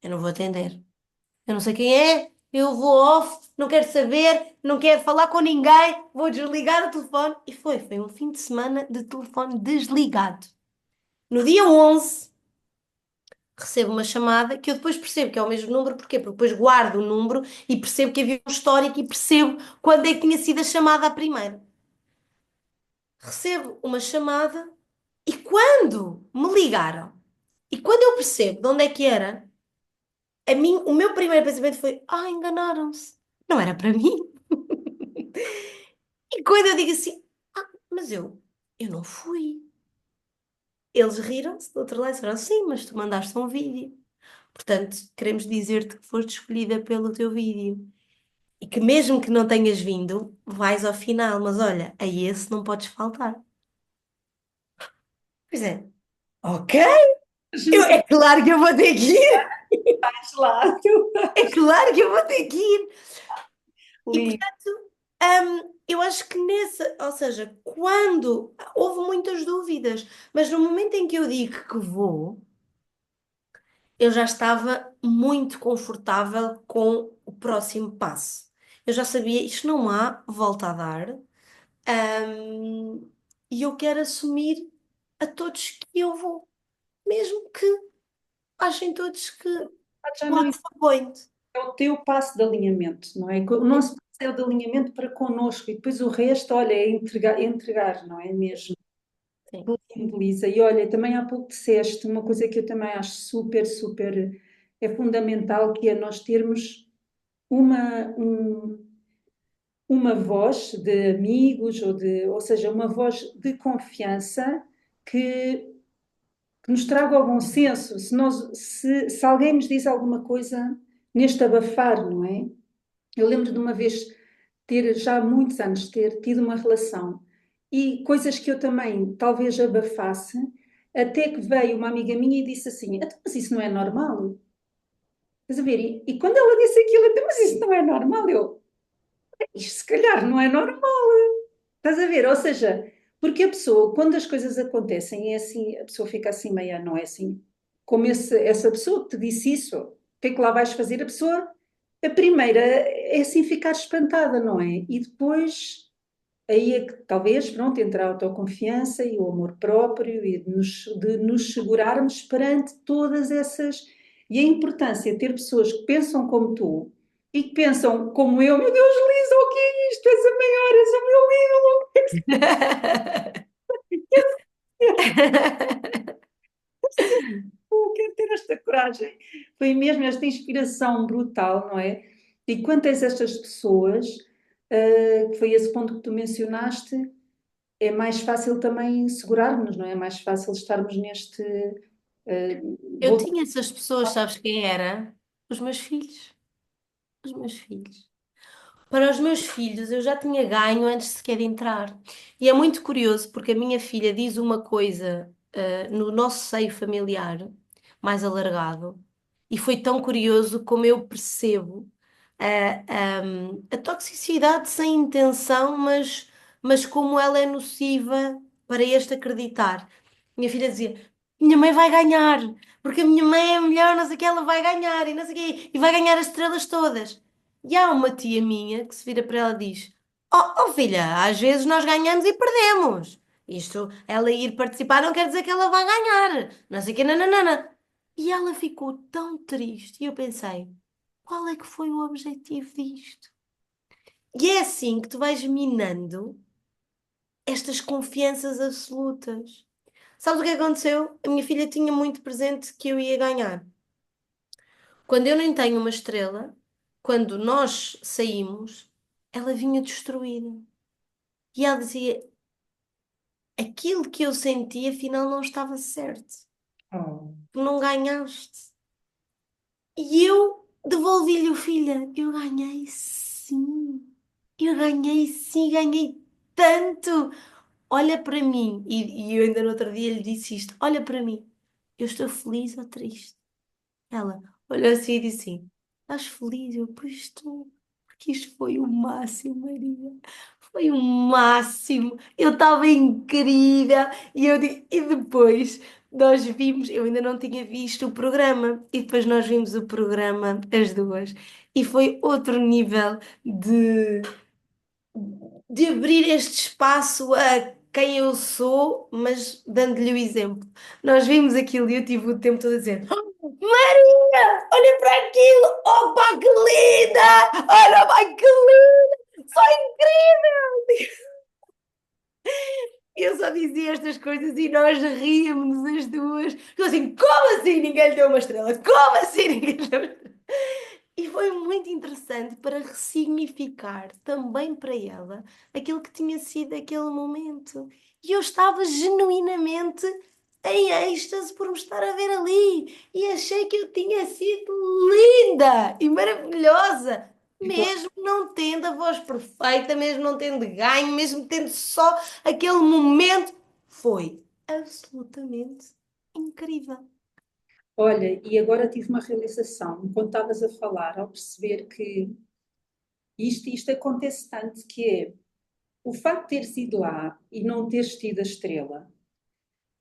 eu não vou atender. Eu não sei quem é, eu vou off, não quero saber, não quero falar com ninguém, vou desligar o telefone. E foi um fim de semana de telefone desligado. No dia 11, recebo uma chamada que eu depois percebo que é o mesmo número, porquê? Porque depois guardo o número e percebo que havia um histórico e percebo quando é que tinha sido a chamada a primeira. Recebo uma chamada e quando me ligaram e quando eu percebo de onde é que era, o meu primeiro pensamento foi: ah, enganaram-se. Não era para mim. E quando eu digo assim: ah, mas eu Eu não fui. Eles riram-se do outro lado e disseram, sim, mas tu mandaste um vídeo. Portanto, queremos dizer-te que foste escolhida pelo teu vídeo. E que mesmo que não tenhas vindo, vais ao final. Mas olha, a esse não podes faltar. Pois é, ok, é claro que eu vou ter que ir. Lá, É claro que eu vou ter que ir. E lindo. portanto, eu acho que ou seja, quando houve muitas dúvidas, mas no momento em que eu digo que vou, eu já estava muito confortável com o próximo passo. Eu já sabia, isto não há volta a dar, e eu quero assumir a todos que eu vou, mesmo que achem todos que Já não what's the point? é o teu passo de alinhamento, não é? O nosso passo é o de alinhamento para connosco e depois o resto, olha, é entregar, não é mesmo? Sim. Lindo, Lisa. E olha, também há pouco disseste uma coisa que eu também acho super, é fundamental, que é nós termos uma, um- uma voz de amigos ou seja, uma voz de confiança que, que nos traga o bom senso. Se alguém nos diz alguma coisa neste abafar, não é? Eu lembro de uma vez ter, já há muitos anos, ter tido uma relação e coisas que eu também talvez abafasse, até que veio uma amiga minha e disse assim: "Então, mas isso não é normal?" Estás a ver? E quando ela disse aquilo, eu disse, mas isso não é normal. Isto se calhar não é normal. Estás a ver? Ou seja, porque a pessoa, quando as coisas acontecem, é assim, a pessoa fica assim meia, não é assim? Como essa pessoa que te disse isso, o que é que lá vais fazer? A pessoa, a primeira, é assim ficar espantada, não é? E depois, aí é que talvez, pronto, entra a autoconfiança e o amor próprio e de nos segurarmos perante todas essas. E a importância de ter pessoas que pensam como tu e que pensam como eu, meu Deus, Lisa, o que é isto? És a maior, és o meu ídolo. Eu quero ter esta coragem. Foi mesmo esta inspiração brutal, não é? E quantas estas pessoas, que foi esse ponto que tu mencionaste, é mais fácil também segurarmos, não é? É mais fácil estarmos neste. Eu Vou. tinha essas pessoas, sabes quem era? Os meus filhos. Os meus filhos. Para os meus filhos, eu já tinha ganho antes sequer de entrar. E é muito curioso porque a minha filha diz uma coisa, no nosso seio familiar, mais alargado, e foi tão curioso como eu percebo, a toxicidade sem intenção, mas como ela é nociva para este acreditar. Minha filha dizia: Minha mãe vai ganhar, porque a minha mãe é a melhor, não sei o que, ela vai ganhar, e não sei o quê, e vai ganhar as estrelas todas. E há uma tia minha que se vira para ela e diz: Oh filha, às vezes nós ganhamos e perdemos. Isto, ela ir participar não quer dizer que ela vai ganhar. Não sei o que, nananana. E ela ficou tão triste. E eu pensei: qual é que foi o objetivo disto? E é assim que tu vais minando estas confianças absolutas. Sabes o que aconteceu? A minha filha tinha muito presente que eu ia ganhar. Quando eu nem tenho uma estrela, quando nós saímos, ela vinha destruída. E ela dizia: aquilo que eu senti afinal não estava certo. Oh, Tu não ganhaste. E eu devolvi-lhe o filha. Eu ganhei sim. Eu ganhei sim, ganhei tanto. Olha para mim. E eu ainda no outro dia lhe disse isto: olha para mim. Eu estou feliz ou triste? Ela olhou assim e disse assim: estás feliz? Eu, pois estou, porque isto foi o máximo, Maria. Foi o máximo. Eu estava incrível. E depois nós vimos, eu ainda não tinha visto o programa, e depois nós vimos o programa, as duas, e foi outro nível de abrir este espaço a quem eu sou, mas dando-lhe o exemplo. Nós vimos aquilo e eu tive o tempo todo a dizer: "Oh, Maria, olha para aquilo! Opa, que linda! Olha, vai que linda! Só incrível!" Eu só dizia estas coisas e nós ríamos as duas. Eu assim: como assim ninguém lhe deu uma estrela? Como assim ninguém lhe deu uma estrela? foi muito interessante para ressignificar também para ela aquilo que tinha sido aquele momento. E eu estava genuinamente em êxtase por me estar a ver ali. E achei que eu tinha sido linda e maravilhosa. Mesmo não tendo a voz perfeita, mesmo não tendo ganho, mesmo tendo só aquele momento, foi absolutamente incrível. Olha, e agora tive uma realização, enquanto estavas a falar, ao perceber que isto acontece tanto, que é o facto de teres ido lá e não teres tido a estrela,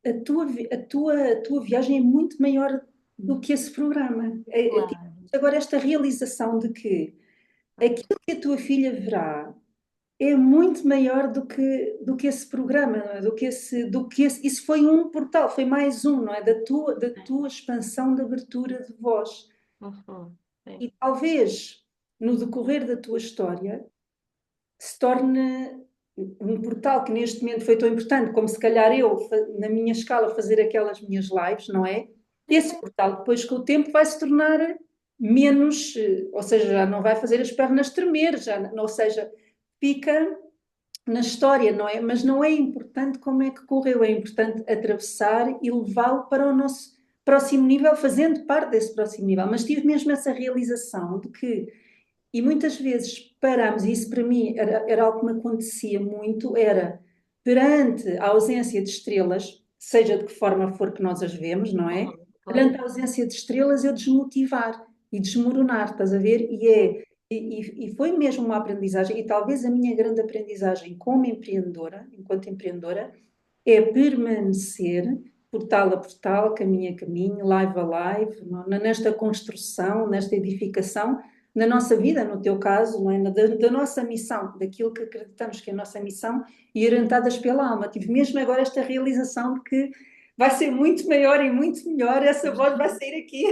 a tua viagem é muito maior do que esse programa. Tipo, Claro. agora esta realização de que aquilo que a tua filha verá é muito maior do que esse programa, não é? Isso foi um portal, foi mais um, não é? Da tua expansão de abertura de voz. Uhum. Sim. E talvez no decorrer da tua história se torne um portal que neste momento foi tão importante como se calhar eu, na minha escala, fazer aquelas minhas lives, não é? Esse portal depois com o tempo vai se tornar menos, ou seja, já não vai fazer as pernas tremer, ou seja, fica na história, não é? Mas não é importante como é que correu, é importante atravessar e levá-lo para o nosso próximo nível, fazendo parte desse próximo nível. Mas tive mesmo essa realização de que, e muitas vezes paramos, e isso para mim era algo que me acontecia muito, era perante a ausência de estrelas, seja de que forma for que nós as vemos, não é? Uhum. Perante Claro. a ausência de estrelas, eu desmotivar e desmoronar, estás a ver? E foi mesmo uma aprendizagem, e talvez a minha grande aprendizagem como empreendedora, enquanto empreendedora, é permanecer portal a portal, caminho a caminho, live a live, nesta construção, nesta edificação, na nossa vida, no teu caso, não é? Da nossa missão, daquilo que acreditamos que é a nossa missão, e orientadas pela alma. Tive mesmo agora esta realização de que vai ser muito maior e muito melhor, essa voz vai sair aqui.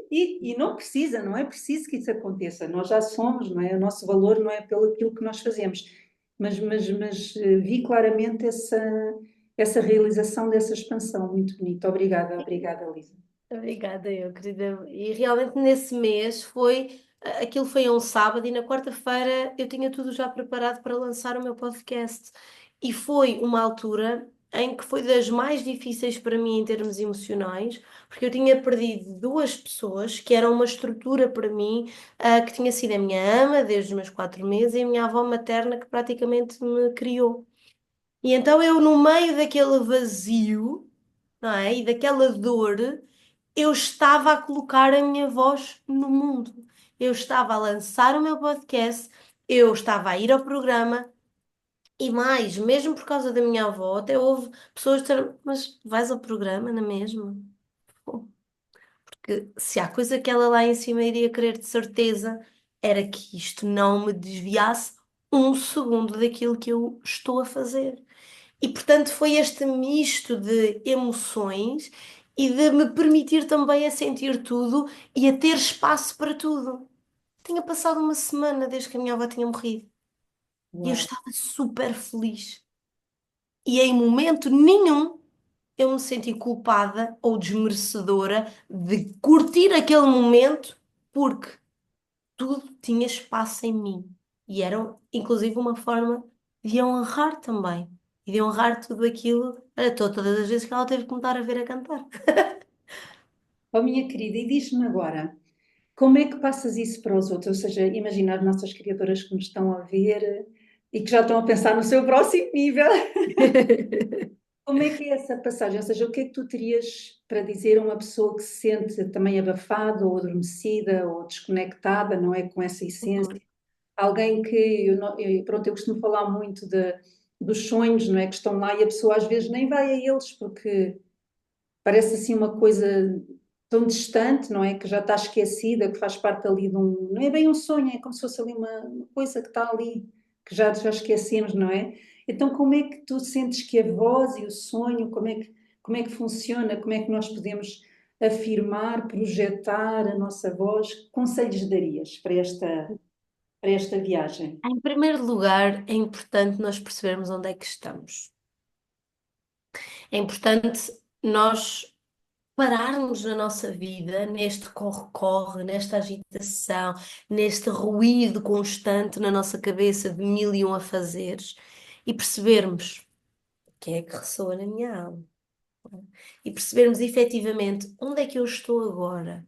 E não precisa, não é preciso que isso aconteça. Nós já somos, não é? O nosso valor não é pelo aquilo que nós fazemos. Mas vi claramente essa realização dessa expansão muito bonita. Obrigada, obrigada, Lisa. Obrigada, eu, querida. E realmente nesse mês foi, aquilo foi um sábado e na quarta-feira eu tinha tudo já preparado para lançar o meu podcast. E foi uma altura em que foi das mais difíceis para mim em termos emocionais, porque eu tinha perdido duas pessoas que eram uma estrutura para mim, que tinha sido a minha ama desde os meus 4 meses e a minha avó materna que praticamente me criou. E então eu, no meio daquele vazio, não é? E daquela dor, eu estava a colocar a minha voz no mundo. Eu estava a lançar o meu podcast, eu estava a ir ao programa e mais, mesmo por causa da minha avó, até houve pessoas que disseram, mas vais ao programa na mesma? Pô, porque se há coisa que ela lá em cima iria querer de certeza, era que isto não me desviasse um segundo daquilo que eu estou a fazer. E portanto foi este misto de emoções e de me permitir também a sentir tudo e a ter espaço para tudo. Tinha passado uma semana desde que a minha avó tinha morrido e eu Uau. estava super feliz. E em momento nenhum eu me senti culpada ou desmerecedora de curtir aquele momento porque tudo tinha espaço em mim. E era, inclusive, uma forma de a honrar também. E de honrar tudo aquilo. Olha, todas as vezes que ela teve que me dar a ver a cantar. Oh, minha querida, e diz-me agora, como é que passas isso para os outros? Ou seja, imagina as nossas criadoras que nos estão a ver e que já estão a pensar no seu próximo nível. Como é que é essa passagem? Ou seja, o que é que tu terias para dizer a uma pessoa que se sente também abafada ou adormecida ou desconectada, não é, com essa essência? Uhum. Alguém que, pronto, eu costumo falar muito dos sonhos, não é, que estão lá e a pessoa às vezes nem vai a eles porque parece assim uma coisa tão distante, não é, que já está esquecida, que faz parte ali de um, não é bem um sonho, é como se fosse ali uma coisa que está ali, que já esquecemos, não é? Então, como é que tu sentes que a voz e o sonho, como é que funciona? Como é que nós podemos afirmar, projetar a nossa voz? Que conselhos darias para esta viagem? Em primeiro lugar, é importante nós percebermos onde é que estamos. É importante nós pararmos na nossa vida, neste corre-corre, nesta agitação, neste ruído constante na nossa cabeça de mil e um afazeres e percebermos o que é que ressoa na minha alma e percebermos efetivamente onde é que eu estou agora.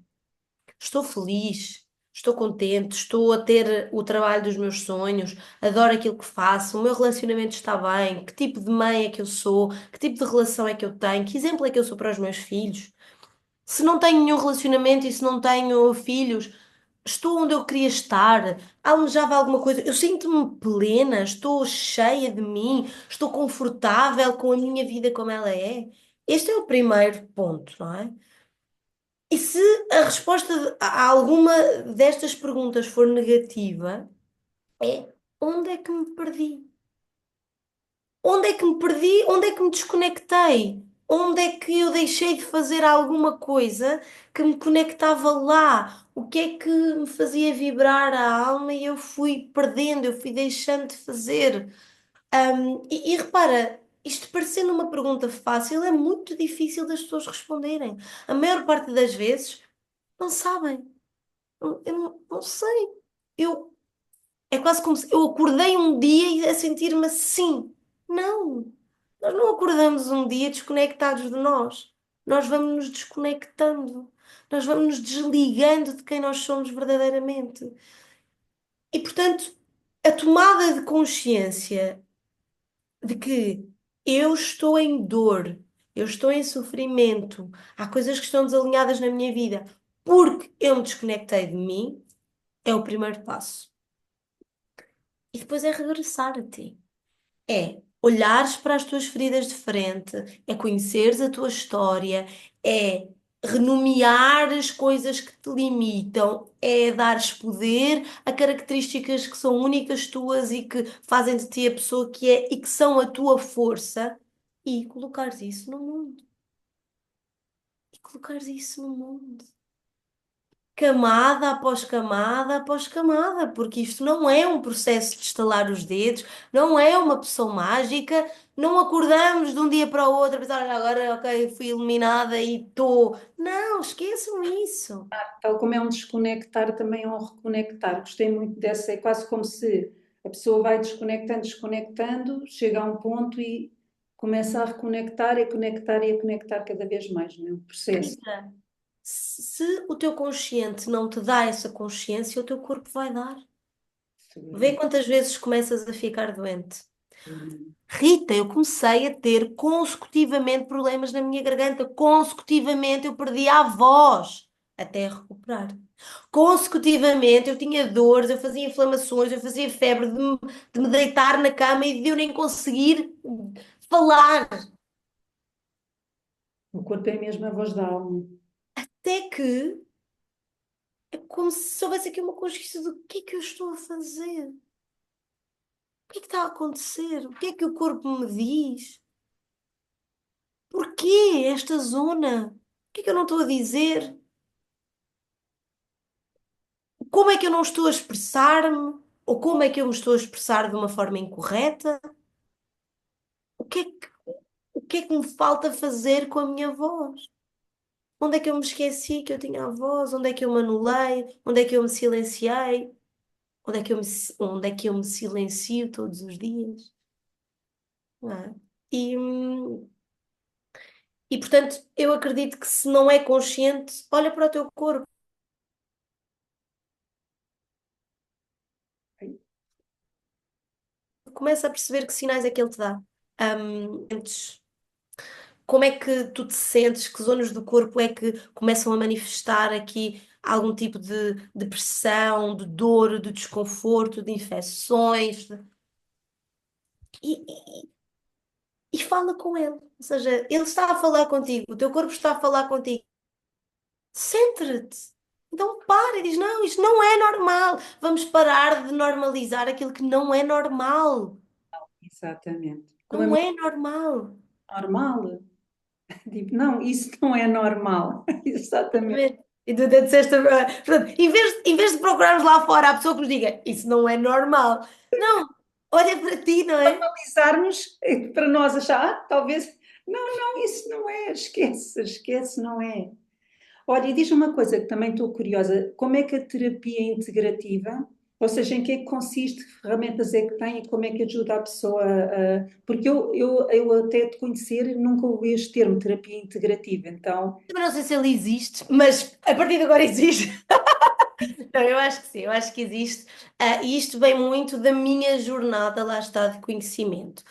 Estou feliz, estou contente, estou a ter o trabalho dos meus sonhos, adoro aquilo que faço, o meu relacionamento está bem, que tipo de mãe é que eu sou, que tipo de relação é que eu tenho, que exemplo é que eu sou para os meus filhos. Se não tenho nenhum relacionamento e se não tenho filhos, estou onde eu queria estar, almejava alguma coisa, eu sinto-me plena, estou cheia de mim, estou confortável com a minha vida como ela é. Este é o primeiro ponto, não é? E se a resposta a alguma destas perguntas for negativa, é onde é que me perdi? Onde é que me perdi? Onde é que me desconectei? Onde é que eu deixei de fazer alguma coisa que me conectava lá? O que é que me fazia vibrar a alma e eu fui perdendo, eu fui deixando de fazer? E repara, isto parecendo uma pergunta fácil, é muito difícil das pessoas responderem. A maior parte das vezes não sabem. Eu não sei. Eu, é quase como se eu acordei um dia e a sentir-me assim. Não. Nós não acordamos um dia desconectados de nós. Nós vamos nos desconectando. Nós vamos nos desligando de quem nós somos verdadeiramente. E, portanto, a tomada de consciência de que eu estou em dor, eu estou em sofrimento, há coisas que estão desalinhadas na minha vida porque eu me desconectei de mim, é o primeiro passo. E depois é regressar a ti. É olhares para as tuas feridas de frente, é conheceres a tua história, é renomear as coisas que te limitam, é dares poder a características que são únicas tuas e que fazem de ti a pessoa que é e que são a tua força e colocares isso no mundo. E colocares isso no mundo. Camada após camada, porque isto não é um processo de estalar os dedos, não é uma poção mágica, não acordamos de um dia para o outro a pensar, olha, agora, ok, fui eliminada e estou. Não, esqueçam isso. Tal como é um desconectar, também é um reconectar. Gostei muito dessa, é quase como se a pessoa vai desconectando, desconectando, chega a um ponto e começa a reconectar e a conectar e a conectar cada vez mais, não é? Um processo. Rita, se o teu consciente não te dá essa consciência, o teu corpo vai dar. Vê Seguramente. quantas vezes começas a ficar doente. Rita, eu comecei a ter consecutivamente problemas na minha garganta. Consecutivamente eu perdi a voz até recuperar. Consecutivamente eu tinha dores, eu fazia inflamações, eu fazia febre de me deitar na cama e de eu nem conseguir falar. O corpo é mesmo a voz da alma. Até que é como se houvesse aqui uma consciência do que é que eu estou a fazer? O que é que está a acontecer? O que é que o corpo me diz? Porquê esta zona? O que é que eu não estou a dizer? Como é que eu não estou a expressar-me? Ou como é que eu me estou a expressar de uma forma incorreta? O que é que, o que é que me falta fazer com a minha voz? Onde é que eu me esqueci que eu tinha a voz? Onde é que eu me anulei? Onde é que eu me silenciei? Onde é que eu me silencio todos os dias? Não é? E, hum, e portanto, eu acredito que se não é consciente, olha para o teu corpo. Começa a perceber que sinais é que ele te dá. Antes, como é que tu te sentes? Que zonas do corpo é que começam a manifestar aqui algum tipo de depressão, de dor, de desconforto, de infecções? E fala com ele. Ou seja, ele está a falar contigo, o teu corpo está a falar contigo. Centra-te. Então para e diz: não, isto não é normal. Vamos parar de normalizar aquilo que não é normal. Exatamente. Como é Não muito é normal. normal. Tipo, não, isso não é normal. Exatamente. Exatamente. E tu até disseste, portanto, em vez de procurarmos lá fora a pessoa que nos diga isso não é normal, não, olha para ti, não é? Normalizarmos para nós achar, talvez Não, isso não é, esquece, esquece, não é. Olha, e diz uma coisa que também estou curiosa: como é que a terapia integrativa, ou seja, em que é que consiste, que ferramentas é que tem e como é que ajuda a pessoa porque eu até te conhecer nunca ouvi este termo, terapia integrativa, então, Eu não sei se ele existe, mas a partir de agora existe. Não, eu acho que sim, eu acho que existe. E isto vem muito da minha jornada, lá está, de conhecimento.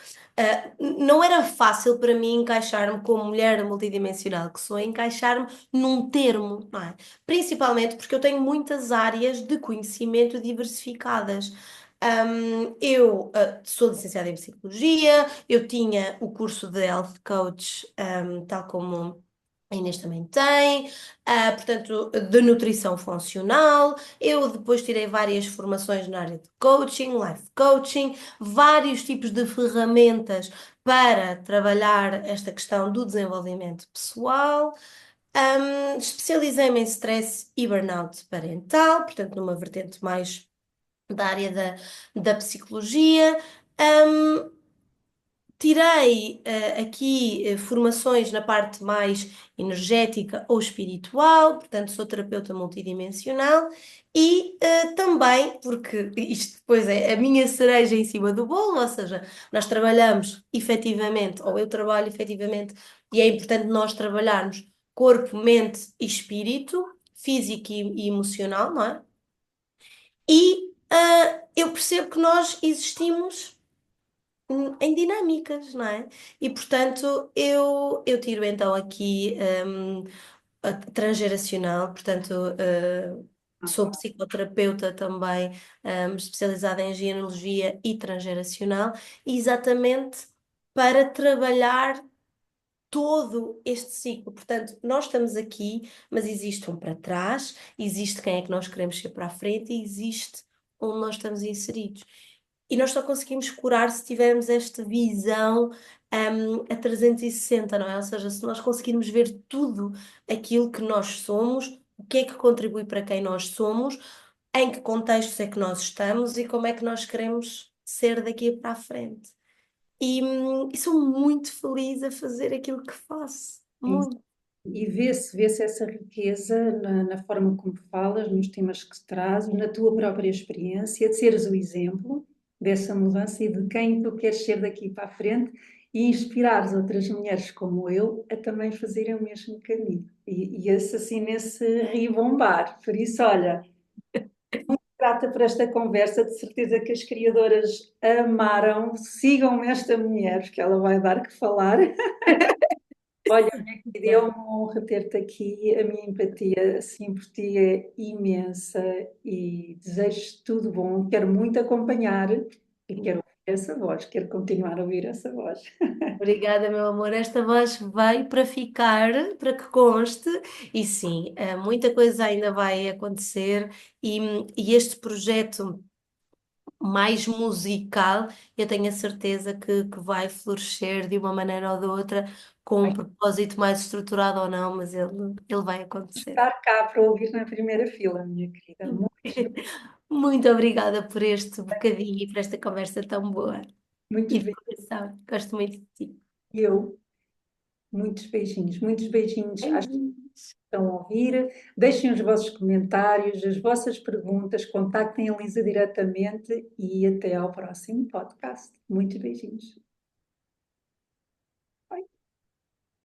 Não era fácil para mim encaixar-me como mulher multidimensional que sou, encaixar-me num termo, não é? Principalmente porque eu tenho muitas áreas de conhecimento diversificadas. Eu sou licenciada em psicologia, eu tinha o curso de Health Coach, tal como a Inês também tem, portanto, de nutrição funcional. Eu depois tirei várias formações na área de coaching, life coaching, vários tipos de ferramentas para trabalhar esta questão do desenvolvimento pessoal. Especializei-me em stress e burnout parental, portanto, numa vertente mais da área da psicologia. Um, Tirei aqui formações na parte mais energética ou espiritual, portanto, sou terapeuta multidimensional e também, porque isto depois é a minha cereja em cima do bolo, ou seja, nós trabalhamos efetivamente, ou eu trabalho efetivamente, e é importante nós trabalharmos corpo, mente e espírito, físico e emocional, não é? E eu percebo que nós existimos em dinâmicas, não é? E portanto eu tiro então aqui a transgeracional, portanto sou psicoterapeuta também, especializada em genealogia e transgeracional, exatamente para trabalhar todo este ciclo. Portanto, nós estamos aqui, mas existe um para trás, existe quem é que nós queremos ser para a frente e existe onde nós estamos inseridos. E nós só conseguimos curar se tivermos esta visão, a 360, não é? Ou seja, se nós conseguirmos ver tudo aquilo que nós somos, o que é que contribui para quem nós somos, em que contextos é que nós estamos e como é que nós queremos ser daqui para a frente. E sou muito feliz a fazer aquilo que faço. Muito. e vê-se essa riqueza na forma como falas, nos temas que trazes, na tua própria experiência, de seres o exemplo dessa mudança e de quem tu queres ser daqui para a frente e inspirares outras mulheres como eu a também fazerem o mesmo caminho. E esse assim nesse ribombar. Por isso, olha, grata por esta conversa, de certeza que as criadoras amaram. Sigam esta mulher, porque ela vai dar que falar. Olha, minha querida, é uma honra ter-te aqui. A minha empatia, assim, por ti é imensa e desejo tudo bom. Quero muito acompanhar e quero ouvir essa voz, quero continuar a ouvir essa voz. Obrigada, meu amor. Esta voz veio para ficar, para que conste, e sim, muita coisa ainda vai acontecer, e este projeto mais musical, eu tenho a certeza que vai florescer de uma maneira ou de outra, com um propósito mais estruturado ou não, mas ele vai acontecer. Estar cá para ouvir na primeira fila, minha querida. Muito obrigada por este bocadinho e por esta conversa tão boa. Muitos E de beijinhos. coração, gosto muito de ti. Eu, muitos beijinhos às que Beijinhos. estão a ouvir. Deixem os vossos comentários, as vossas perguntas, contactem a Lisa diretamente e até ao próximo podcast. Muitos beijinhos.